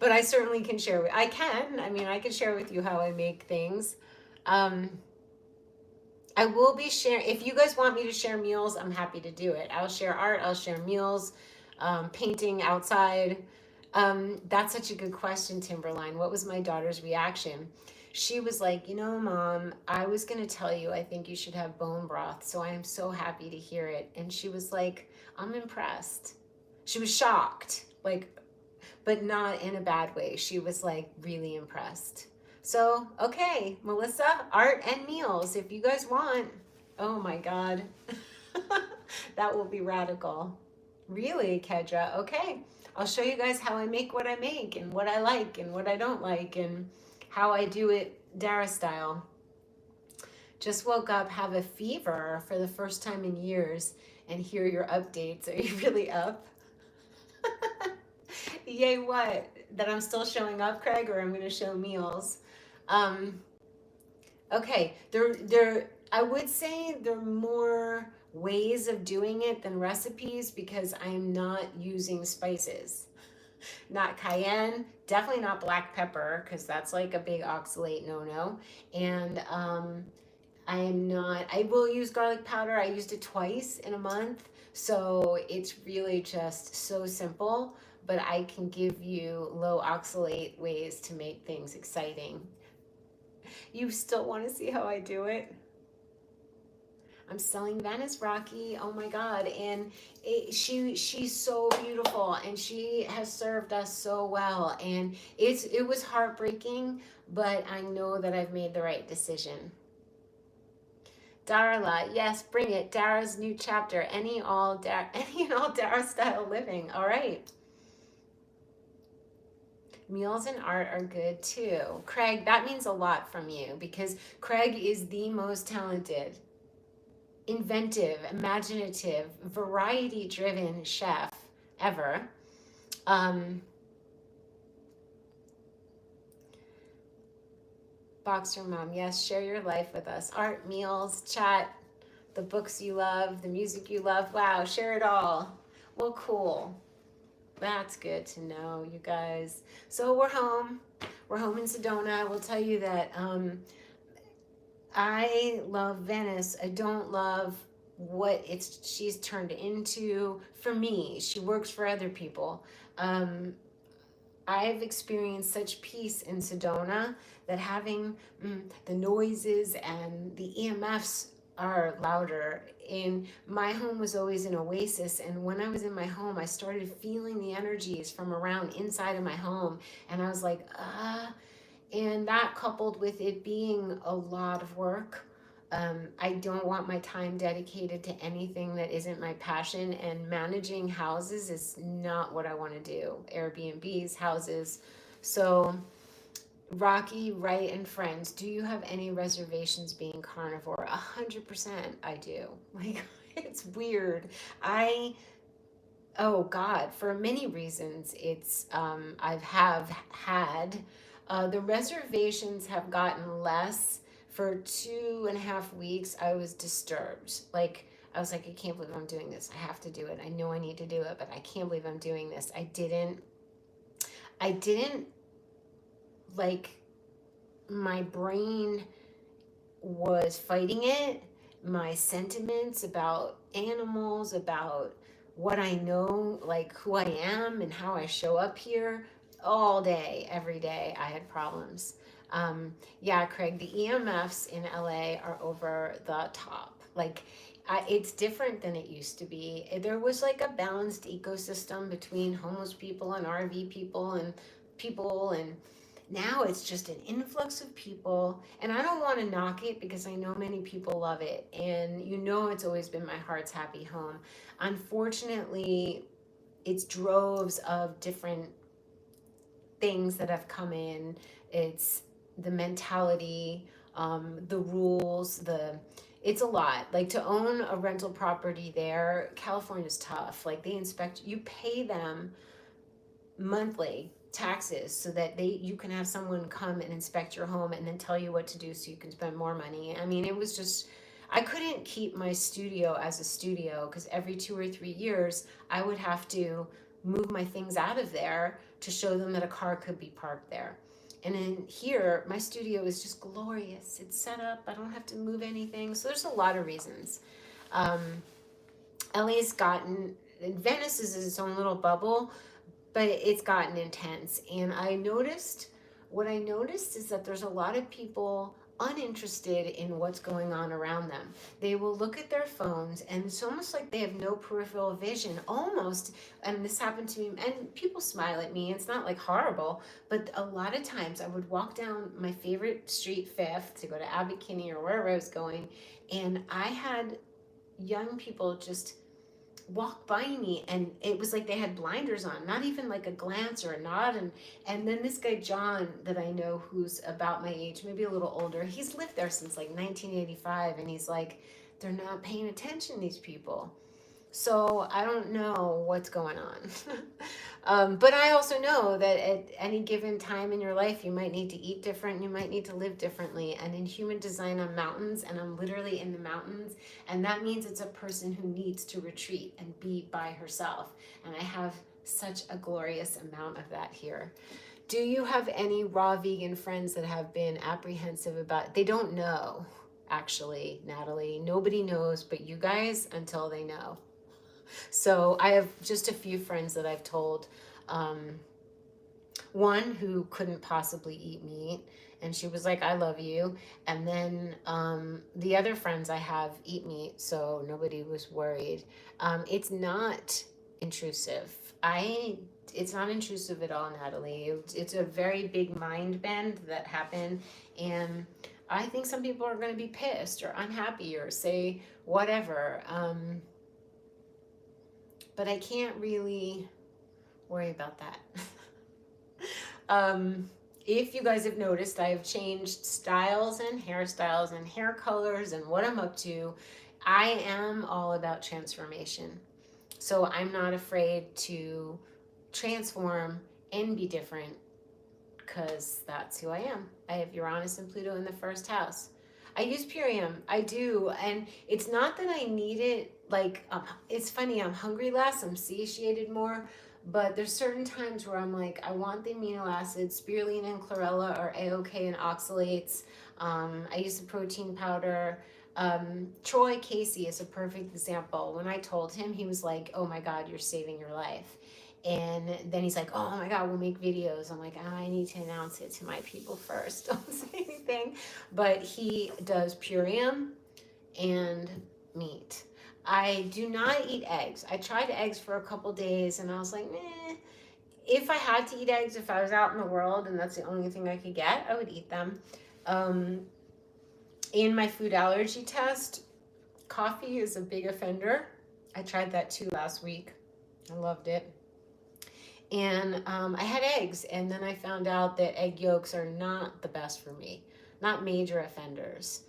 But I certainly can share with, I can share with you how I make things. Um, I will be sharing, if you guys want me to share meals, I'm happy to do it. I'll share art, I'll share meals, painting outside. That's such a good question, Timberline. What was my daughter's reaction? She was like, Mom, I was going to tell you, I think you should have bone broth. So I am so happy to hear it. And she was like, I'm impressed. She was shocked, like, but not in a bad way. She was like really impressed. So, okay, Melissa, art and meals, if you guys want. Oh my God. That will be radical. Really, Kedra? Okay. I'll show you guys how I make what I make and what I like and what I don't like and how I do it Dara style. Just woke up, have a fever for the first time in years, and hear your updates. Are you really up? Yay, what? That I'm still showing up, Craig, or I'm going to show meals? Okay, I would say there are more ways of doing it than recipes because I'm not using spices. Not cayenne, definitely not black pepper because that's like a big oxalate no-no. And I will use garlic powder. I used it twice in a month. So it's really just so simple, but I can give you low oxalate ways to make things exciting. You still want to see how I do it? I'm selling Venice, Rocky. Oh my God. And she's so beautiful and she has served us so well. And it was heartbreaking, but I know that I've made the right decision. Darla, yes, bring it. Dara's new chapter. Any and all Dara style living. All right. Meals and art are good too. Craig, that means a lot from you because Craig is the most talented, inventive, imaginative, variety-driven chef ever. Boxer Mom, yes, share your life with us. Art, meals, chat, the books you love, the music you love. Wow, share it all. Well, cool. That's good to know, you guys. So we're home. We're home in Sedona. I will tell you that I love Venice. I don't love what she's turned into for me. She works for other people. I've experienced such peace in Sedona that having the noises and the EMFs are louder. And my home was always an oasis. And when I was in my home, I started feeling the energies from around inside of my home. And I was like, and that coupled with it being a lot of work. I don't want my time dedicated to anything that isn't my passion, and managing houses is not what I want to do. Airbnbs, houses. So Rocky, Wright, and friends, do you have any reservations being carnivore? 100% I do. Like, it's weird. Oh God, for many reasons, it's, I've had, the reservations have gotten less. For 2.5 weeks, I was disturbed. Like, I was like, I can't believe I'm doing this. I have to do it. I know I need to do it, but I can't believe I'm doing this. I didn't, like, my brain was fighting it. My sentiments about animals, about what I know, like who I am and how I show up here, all day, every day, I had problems. Yeah, Craig, the EMFs in LA are over the top. Like, it's different than it used to be. There was like a balanced ecosystem between homeless people and RV people, and now it's just an influx of people. And I don't want to knock it because I know many people love it. And it's always been my heart's happy home. Unfortunately, it's droves of different things that have come in. It's the mentality, the rules, it's a lot. Like, to own a rental property there, California's tough. Like, they inspect, you pay them monthly taxes so that you can have someone come and inspect your home and then tell you what to do so you can spend more money. I mean, it was just, I couldn't keep my studio as a studio because every 2 or 3 years I would have to move my things out of there to show them that a car could be parked there. And in here, my studio is just glorious. It's set up. I don't have to move anything. So there's a lot of reasons. Um, LA's gotten, Venice is its own little bubble, but it's gotten intense. And what I noticed is that there's a lot of people uninterested in what's going on around them. They will look at their phones and it's almost like they have no peripheral vision, almost. And this happened to me, and people smile at me. It's not like horrible, but a lot of times I would walk down my favorite street, Fifth, to go to Abbot Kinney or wherever I was going, and I had young people just walk by me, and it was like they had blinders on, not even like a glance or a nod. And then this guy John that I know, who's about my age, maybe a little older, he's lived there since like 1985, and he's like, they're not paying attention, these people. So I don't know what's going on. But I also know that at any given time in your life, you might need to eat different, you might need to live differently. And in human design, I'm mountains, and I'm literally in the mountains. And that means it's a person who needs to retreat and be by herself. And I have such a glorious amount of that here. Do you have any raw vegan friends that have been apprehensive about, they don't know, actually, Natalie. Nobody knows but you guys until they know. So I have just a few friends that I've told. One who couldn't possibly eat meat, and she was like, I love you. And then the other friends I have eat meat, so nobody was worried. It's not intrusive. It's not intrusive at all, Natalie. It's a very big mind bend that happened, and I think some people are going to be pissed or unhappy or say whatever. But I can't really worry about that. If you guys have noticed, I have changed styles and hairstyles and hair colors and what I'm up to. I am all about transformation. So I'm not afraid to transform and be different, because that's who I am. I have Uranus and Pluto in the first house. I use Purium, I do, and it's not that I need it, like, it's funny, I'm hungry less, I'm satiated more, but there's certain times where I'm like, I want the amino acids. Spirulina and chlorella are A-OK and oxalates. I use the protein powder. Troy Casey is a perfect example. When I told him, he was like, oh my God, you're saving your life. And then he's like, oh my God, we'll make videos. I'm like, oh, I need to announce it to my people first. Don't say anything. But he does Purium and meat. I do not eat eggs. I tried eggs for a couple days and I was like, meh. If I had to eat eggs, if I was out in the world and that's the only thing I could get, I would eat them. In my food allergy test, coffee is a big offender. I tried that too last week. I loved it. And I had eggs, and then I found out that egg yolks are not the best for me, not major offenders.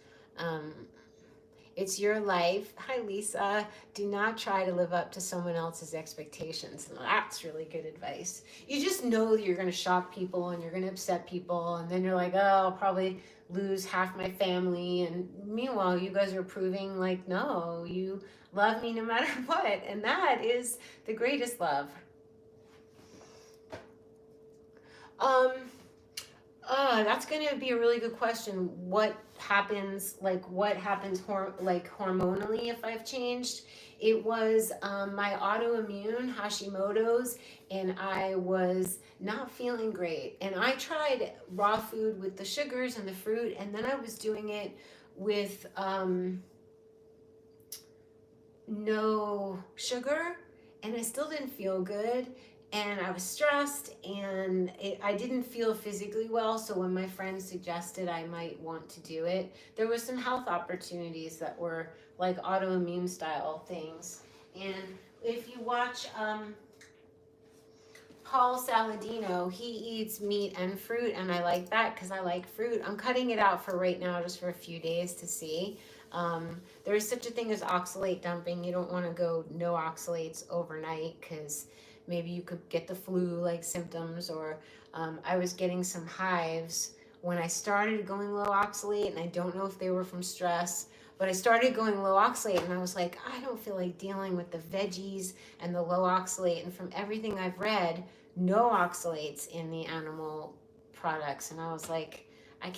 It's your life. Hi, Lisa. Do not try to live up to someone else's expectations. And that's really good advice. You just know that you're going to shock people and you're going to upset people, and then you're like, oh, I'll probably lose half my family. And meanwhile, you guys are proving like, no, you love me no matter what. And that is the greatest love. That's going to be a really good question. What happens hormonally if I've changed? It was my autoimmune Hashimoto's, and I was not feeling great. And I tried raw food with the sugars and the fruit, and then I was doing it with no sugar, and I still didn't feel good. And I was stressed, and I didn't feel physically well. So when my friend suggested I might want to do it, there was some health opportunities that were like autoimmune style things. And if you watch Paul Saladino, he eats meat and fruit, and I like that because I like fruit. I'm cutting it out for right now, just for a few days to see. There is such a thing as oxalate dumping. You don't want to go no oxalates overnight because maybe you could get the flu-like symptoms, or I was getting some hives when I started going low oxalate, and I don't know if they were from stress, But I started going low oxalate, and I was like, I don't feel like dealing with the veggies and the low oxalate. And from everything I've read, no oxalates in the animal products. And I was like, I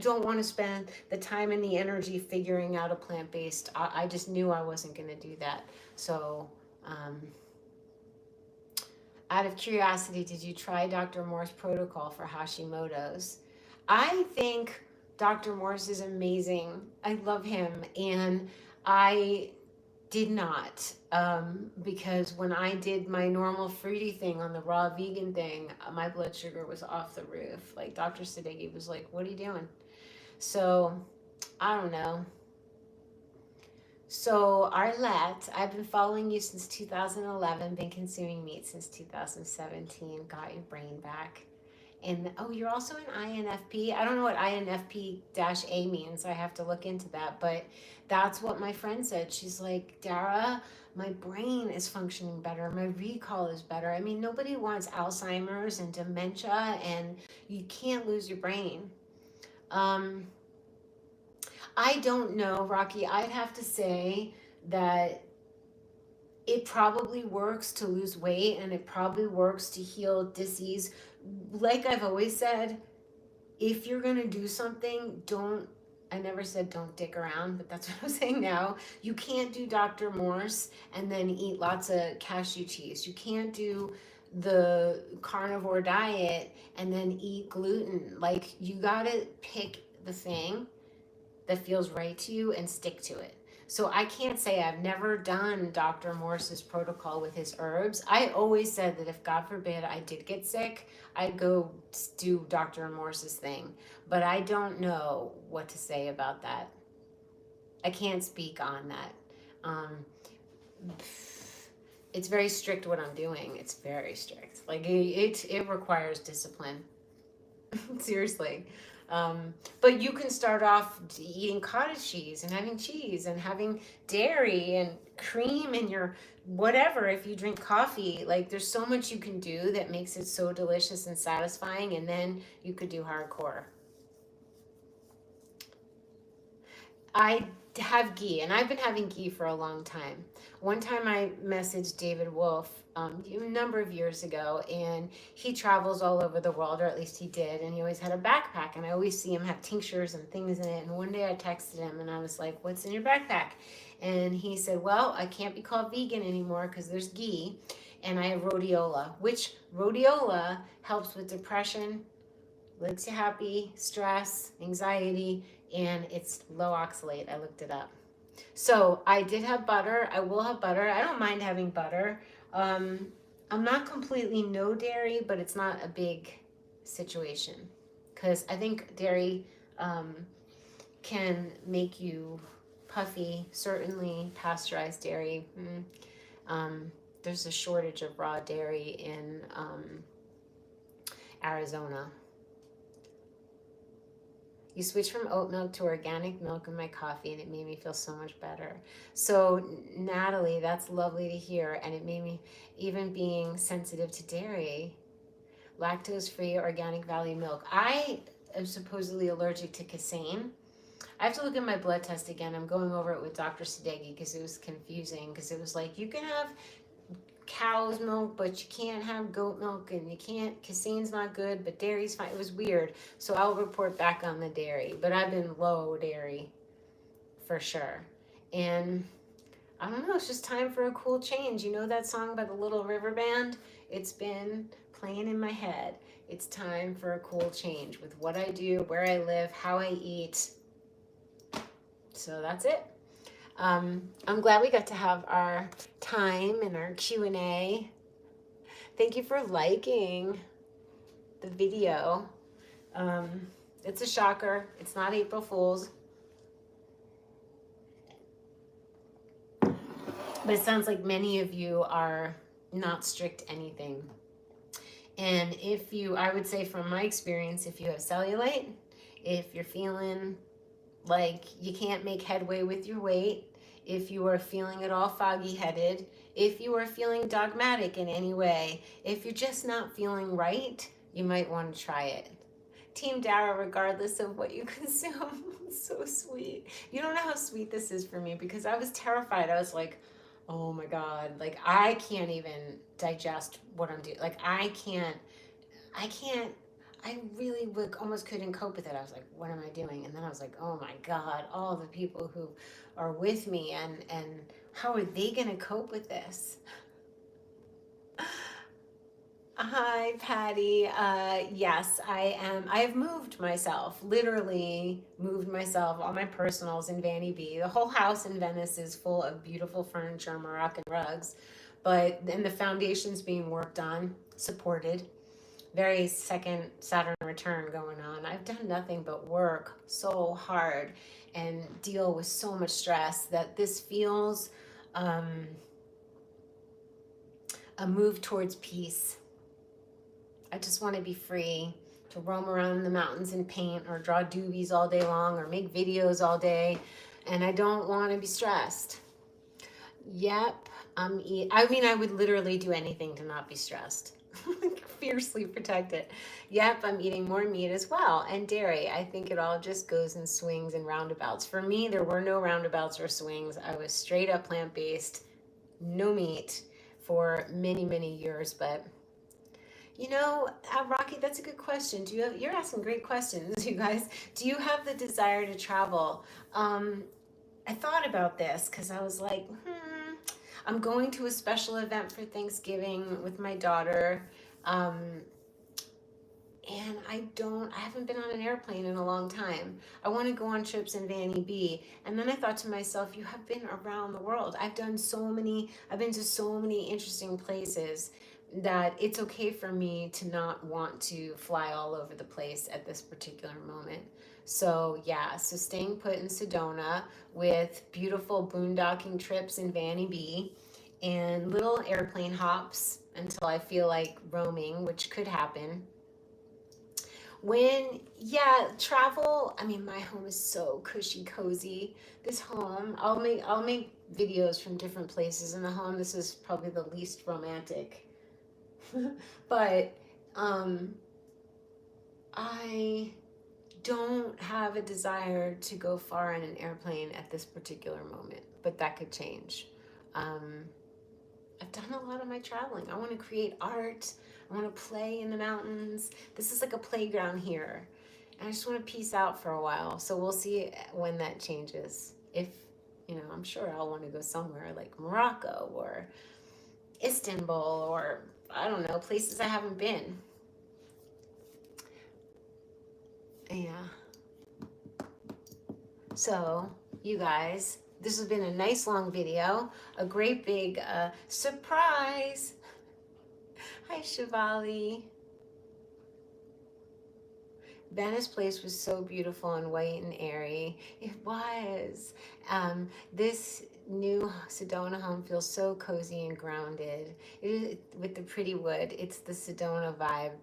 don't want to spend the time and the energy figuring out a plant-based. I just knew I wasn't going to do that. So, out of curiosity, did you try Dr. Moore's protocol for Hashimoto's? I think Dr. Morse is amazing. I love him. And I did not, because when I did my normal fruity thing on the raw vegan thing, my blood sugar was off the roof. Like Dr. Sadeghi was like, what are you doing? So I don't know. So Arlette, I've been following you since 2011, been consuming meat since 2017, got your brain back. And oh, you're also an INFP. I don't know what INFP-A means. I have to look into that. But that's what my friend said. She's like, Dara, my brain is functioning better. My recall is better. I mean, nobody wants Alzheimer's and dementia, and you can't lose your brain. I don't know, Rocky. I'd have to say that it probably works to lose weight, and it probably works to heal disease. Like I've always said, if you're going to do something, I never said don't dick around, but that's what I'm saying now. You can't do Dr. Morse and then eat lots of cashew cheese. You can't do the carnivore diet and then eat gluten. Like, you got to pick the thing that feels right to you and stick to it. So I can't say I've never done Dr. Morse's protocol with his herbs. I always said that if God forbid I did get sick, I'd go do Dr. Morse's thing. But I don't know what to say about that. I can't speak on that. It's very strict what I'm doing. It's very strict. Like it requires discipline. Seriously. But you can start off eating cottage cheese and having dairy and cream in your whatever. If you drink coffee, like there's so much you can do that makes it so delicious and satisfying. And then you could do hardcore. I have ghee, and I've been having ghee for a long time. One time I messaged David Wolf a number of years ago, and he travels all over the world, or at least he did, and he always had a backpack, and I always see him have tinctures and things in it. And one day I texted him, and I was like, what's in your backpack? And he said, well, I can't be called vegan anymore because there's ghee, and I have rhodiola, which rhodiola helps with depression, makes you happy, stress, anxiety, and it's low oxalate. I looked it up. So I did have butter. I will have butter. I don't mind having butter. I'm not completely no dairy, but it's not a big situation, because I think dairy can make you puffy. Certainly pasteurized dairy. There's a shortage of raw dairy in Arizona. You switched from oat milk to organic milk in my coffee, and it made me feel so much better. So, Natalie, that's lovely to hear. And it made me, even being sensitive to dairy, lactose-free organic Valley milk. I am supposedly allergic to casein. I have to look at my blood test again. I'm going over it with Dr. Sadeghi because it was confusing. Because it was like, you can have cow's milk, but you can't have goat milk, and you can't, casein's not good, but dairy's fine. It was weird. So I'll report back on the dairy, but I've been low dairy for sure. And I don't know, it's just time for a cool change. You know that song by the Little River Band? It's been playing in my head. It's time for a cool change with what I do, where I live, how I eat. So that's it. I'm glad we got to have our time and our Q&A. Thank you for liking the video. It's a shocker. It's not April Fool's. But it sounds like many of you are not strict anything. And if you, I would say from my experience, if you have cellulite, if you're feeling like you can't make headway with your weight, if you are feeling at all foggy-headed, if you are feeling dogmatic in any way, if you're just not feeling right, you might want to try it. Team Dara, regardless of what you consume. So sweet. You don't know how sweet this is for me because I was terrified. I was like, oh my God, like I can't even digest what I'm doing. Like I can't, I really would, almost couldn't cope with it. I was like, what am I doing? And then I was like, oh my God, all the people who are with me and how are they going to cope with this? Hi, Patty. Yes, I am. I have moved myself, literally moved myself, all my personals in Vanny B. The whole house in Venice is full of beautiful furniture, Moroccan rugs, but then the foundation's being worked on, supported. Very second Saturn return going on. I've done nothing but work so hard and deal with so much stress that this feels a move towards peace. I just want to be free to roam around in the mountains and paint or draw doobies all day long or make videos all day. And I don't want to be stressed. Yep. I mean, I would literally do anything to not be stressed. Fiercely protected. Yep, I'm eating more meat as well and dairy. I think it all just goes in swings and roundabouts. For me, there were no roundabouts or swings. I was straight up plant-based, no meat for many, many years. But you know, Rocky, that's a good question. You're asking great questions, you guys. Do you have the desire to travel? I thought about this because I was like, I'm going to a special event for Thanksgiving with my daughter. And I haven't been on an airplane in a long time. I want to go on trips in Vanny B. And then I thought to myself, you have been around the world. I've been to so many interesting places that it's okay for me to not want to fly all over the place at this particular moment. So yeah, so staying put in Sedona with beautiful boondocking trips in Vanny B and little airplane hops until I feel like roaming, which could happen. Travel, I mean, my home is so cushy, cozy. This home, I'll make videos from different places in the home. This is probably the least romantic. But I don't have a desire to go far in an airplane at this particular moment, but that could change. I've done a lot of my traveling. I want to create art. I want to play in the mountains. This is like a playground here. And I just want to peace out for a while. So we'll see when that changes. If, I'm sure I'll want to go somewhere like Morocco or Istanbul or, I don't know, places I haven't been. Yeah. So, you guys, this has been a nice long video, a great big surprise. Hi, Shivali. Venice Place was so beautiful and white and airy. It was. This new Sedona home feels so cozy and grounded. It is, with the pretty wood. It's the Sedona vibe.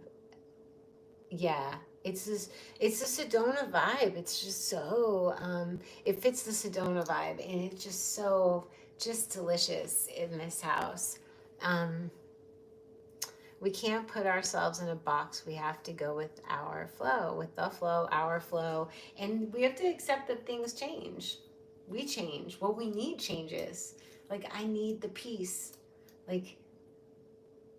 Yeah, it's the Sedona vibe. It's just so, it fits the Sedona vibe, and it's just delicious in this house. We can't put ourselves in a box. We have to go with our flow, our flow. And we have to accept that things change. We change. What we need changes. Like, I need the peace. Like,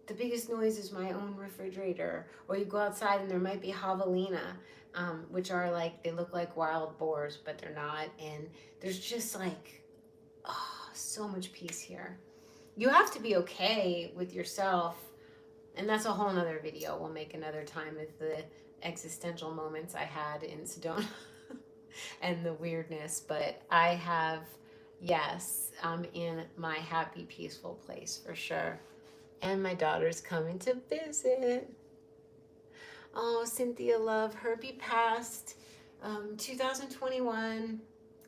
the biggest noise is my own refrigerator. Or you go outside and there might be javelina, which are like, they look like wild boars, but they're not. And there's just like, so much peace here. You have to be okay with yourself. And that's a whole nother video. We'll make another time with the existential moments I had in Sedona and the weirdness. But I have, yes, I'm in my happy, peaceful place for sure. And my daughter's coming to visit. Oh, Cynthia Love, Herbie passed 2021.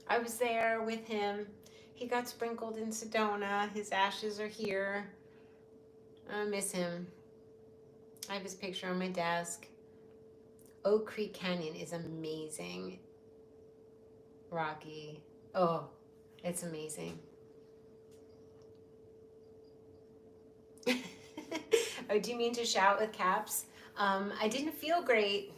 I was there with him. He got sprinkled in Sedona. His ashes are here. I miss him. I have his picture on my desk. Oak Creek Canyon is amazing. Rocky. Oh, it's amazing. Oh, do you mean to shout with caps? I didn't feel great.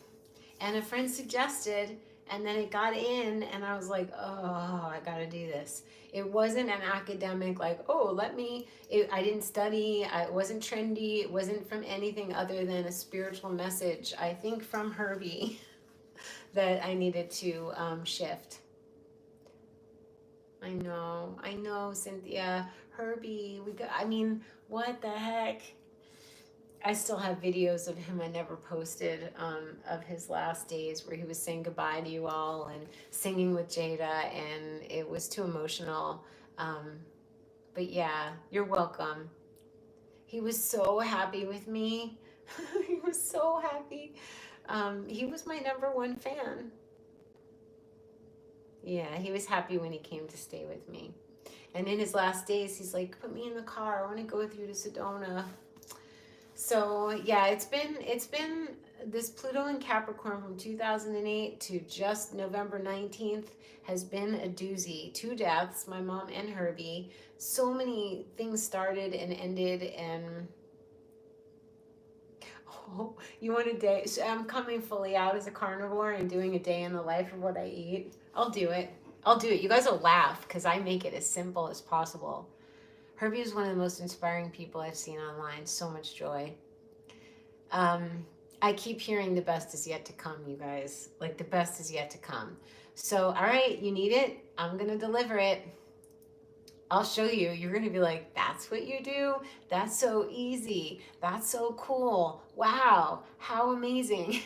and a friend suggested, and then it got in, and I was like, oh, I gotta do this. It wasn't an academic, like, oh, I didn't study, it wasn't trendy, it wasn't from anything other than a spiritual message, I think from Herbie, that I needed to shift. I know, Cynthia. Herbie, I mean, what the heck? I still have videos of him I never posted, of his last days where he was saying goodbye to you all and singing with Jada, and it was too emotional. But yeah, you're welcome. He was so happy with me. He was so happy. He was my #1 fan. Yeah, he was happy when he came to stay with me. And in his last days, he's like, put me in the car. I want to go with you to Sedona. So yeah, it's been this Pluto in Capricorn from 2008 to just November 19th has been a doozy. 2 deaths, my mom and Herbie. So many things started and ended, and oh, you want a day? So I'm coming fully out as a carnivore and doing a day in the life of what I eat. I'll do it. You guys will laugh because I make it as simple as possible. Herbie is one of the most inspiring people I've seen online. So much joy. I keep hearing the best is yet to come, you guys. Like, the best is yet to come. So, all right, you need it. I'm going to deliver it. I'll show you. You're going to be like, that's what you do? That's so easy. That's so cool. Wow, how amazing.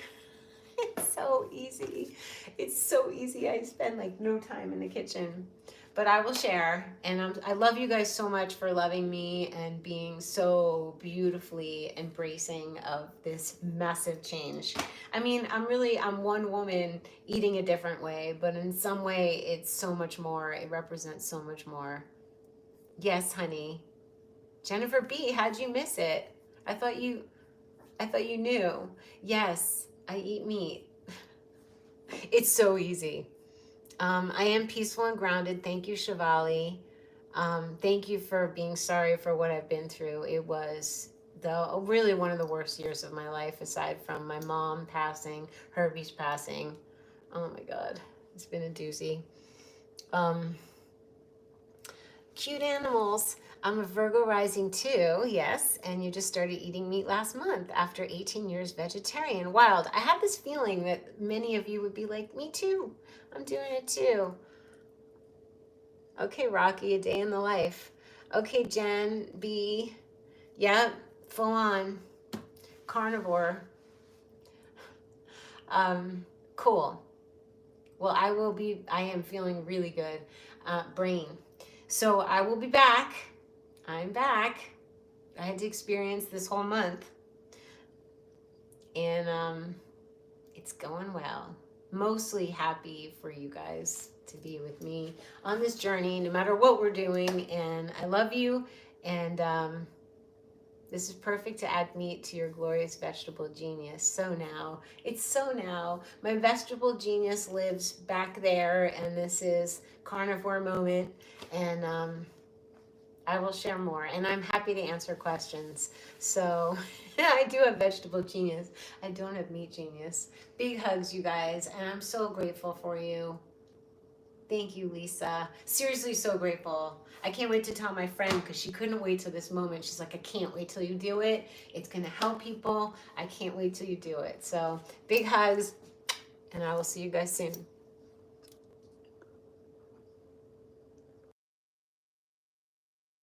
It's so easy. It's so easy. I spend like no time in the kitchen. But I will share, and I love you guys so much for loving me and being so beautifully embracing of this massive change. I mean, I'm one woman eating a different way, but in some way it's so much more. It represents so much more. Yes, honey. Jennifer B, how'd you miss it? I thought you knew. Yes, I eat meat. It's so easy. I am peaceful and grounded. Thank you, Shivali. Thank you for being sorry for what I've been through. It was really one of the worst years of my life, aside from my mom passing, Herbie's passing. Oh my God, it's been a doozy. Cute animals. I'm a Virgo rising too, yes, and you just started eating meat last month after 18 years vegetarian. Wild. I had this feeling that many of you would be like, me too. I'm doing it too. Okay, Rocky, a day in the life. Okay, Jen B. Yep, full on. Carnivore. Cool. Well, I am feeling really good. Brain. So I will be back. I'm back. I had to experience this whole month. And it's going well. Mostly happy for you guys to be with me on this journey, no matter what we're doing. And I love you. And this is perfect to add meat to your glorious vegetable genius. So now. My vegetable genius lives back there, and this is carnivore moment. And I will share more, and I'm happy to answer questions. So I do have vegetable genius. I don't have meat genius. Big hugs, you guys, and I'm so grateful for you. Thank you, Lisa. Seriously, so grateful. I can't wait to tell my friend, because she couldn't wait till this moment. She's like, I can't wait till you do it. It's going to help people. I can't wait till you do it. So big hugs, and I will see you guys soon.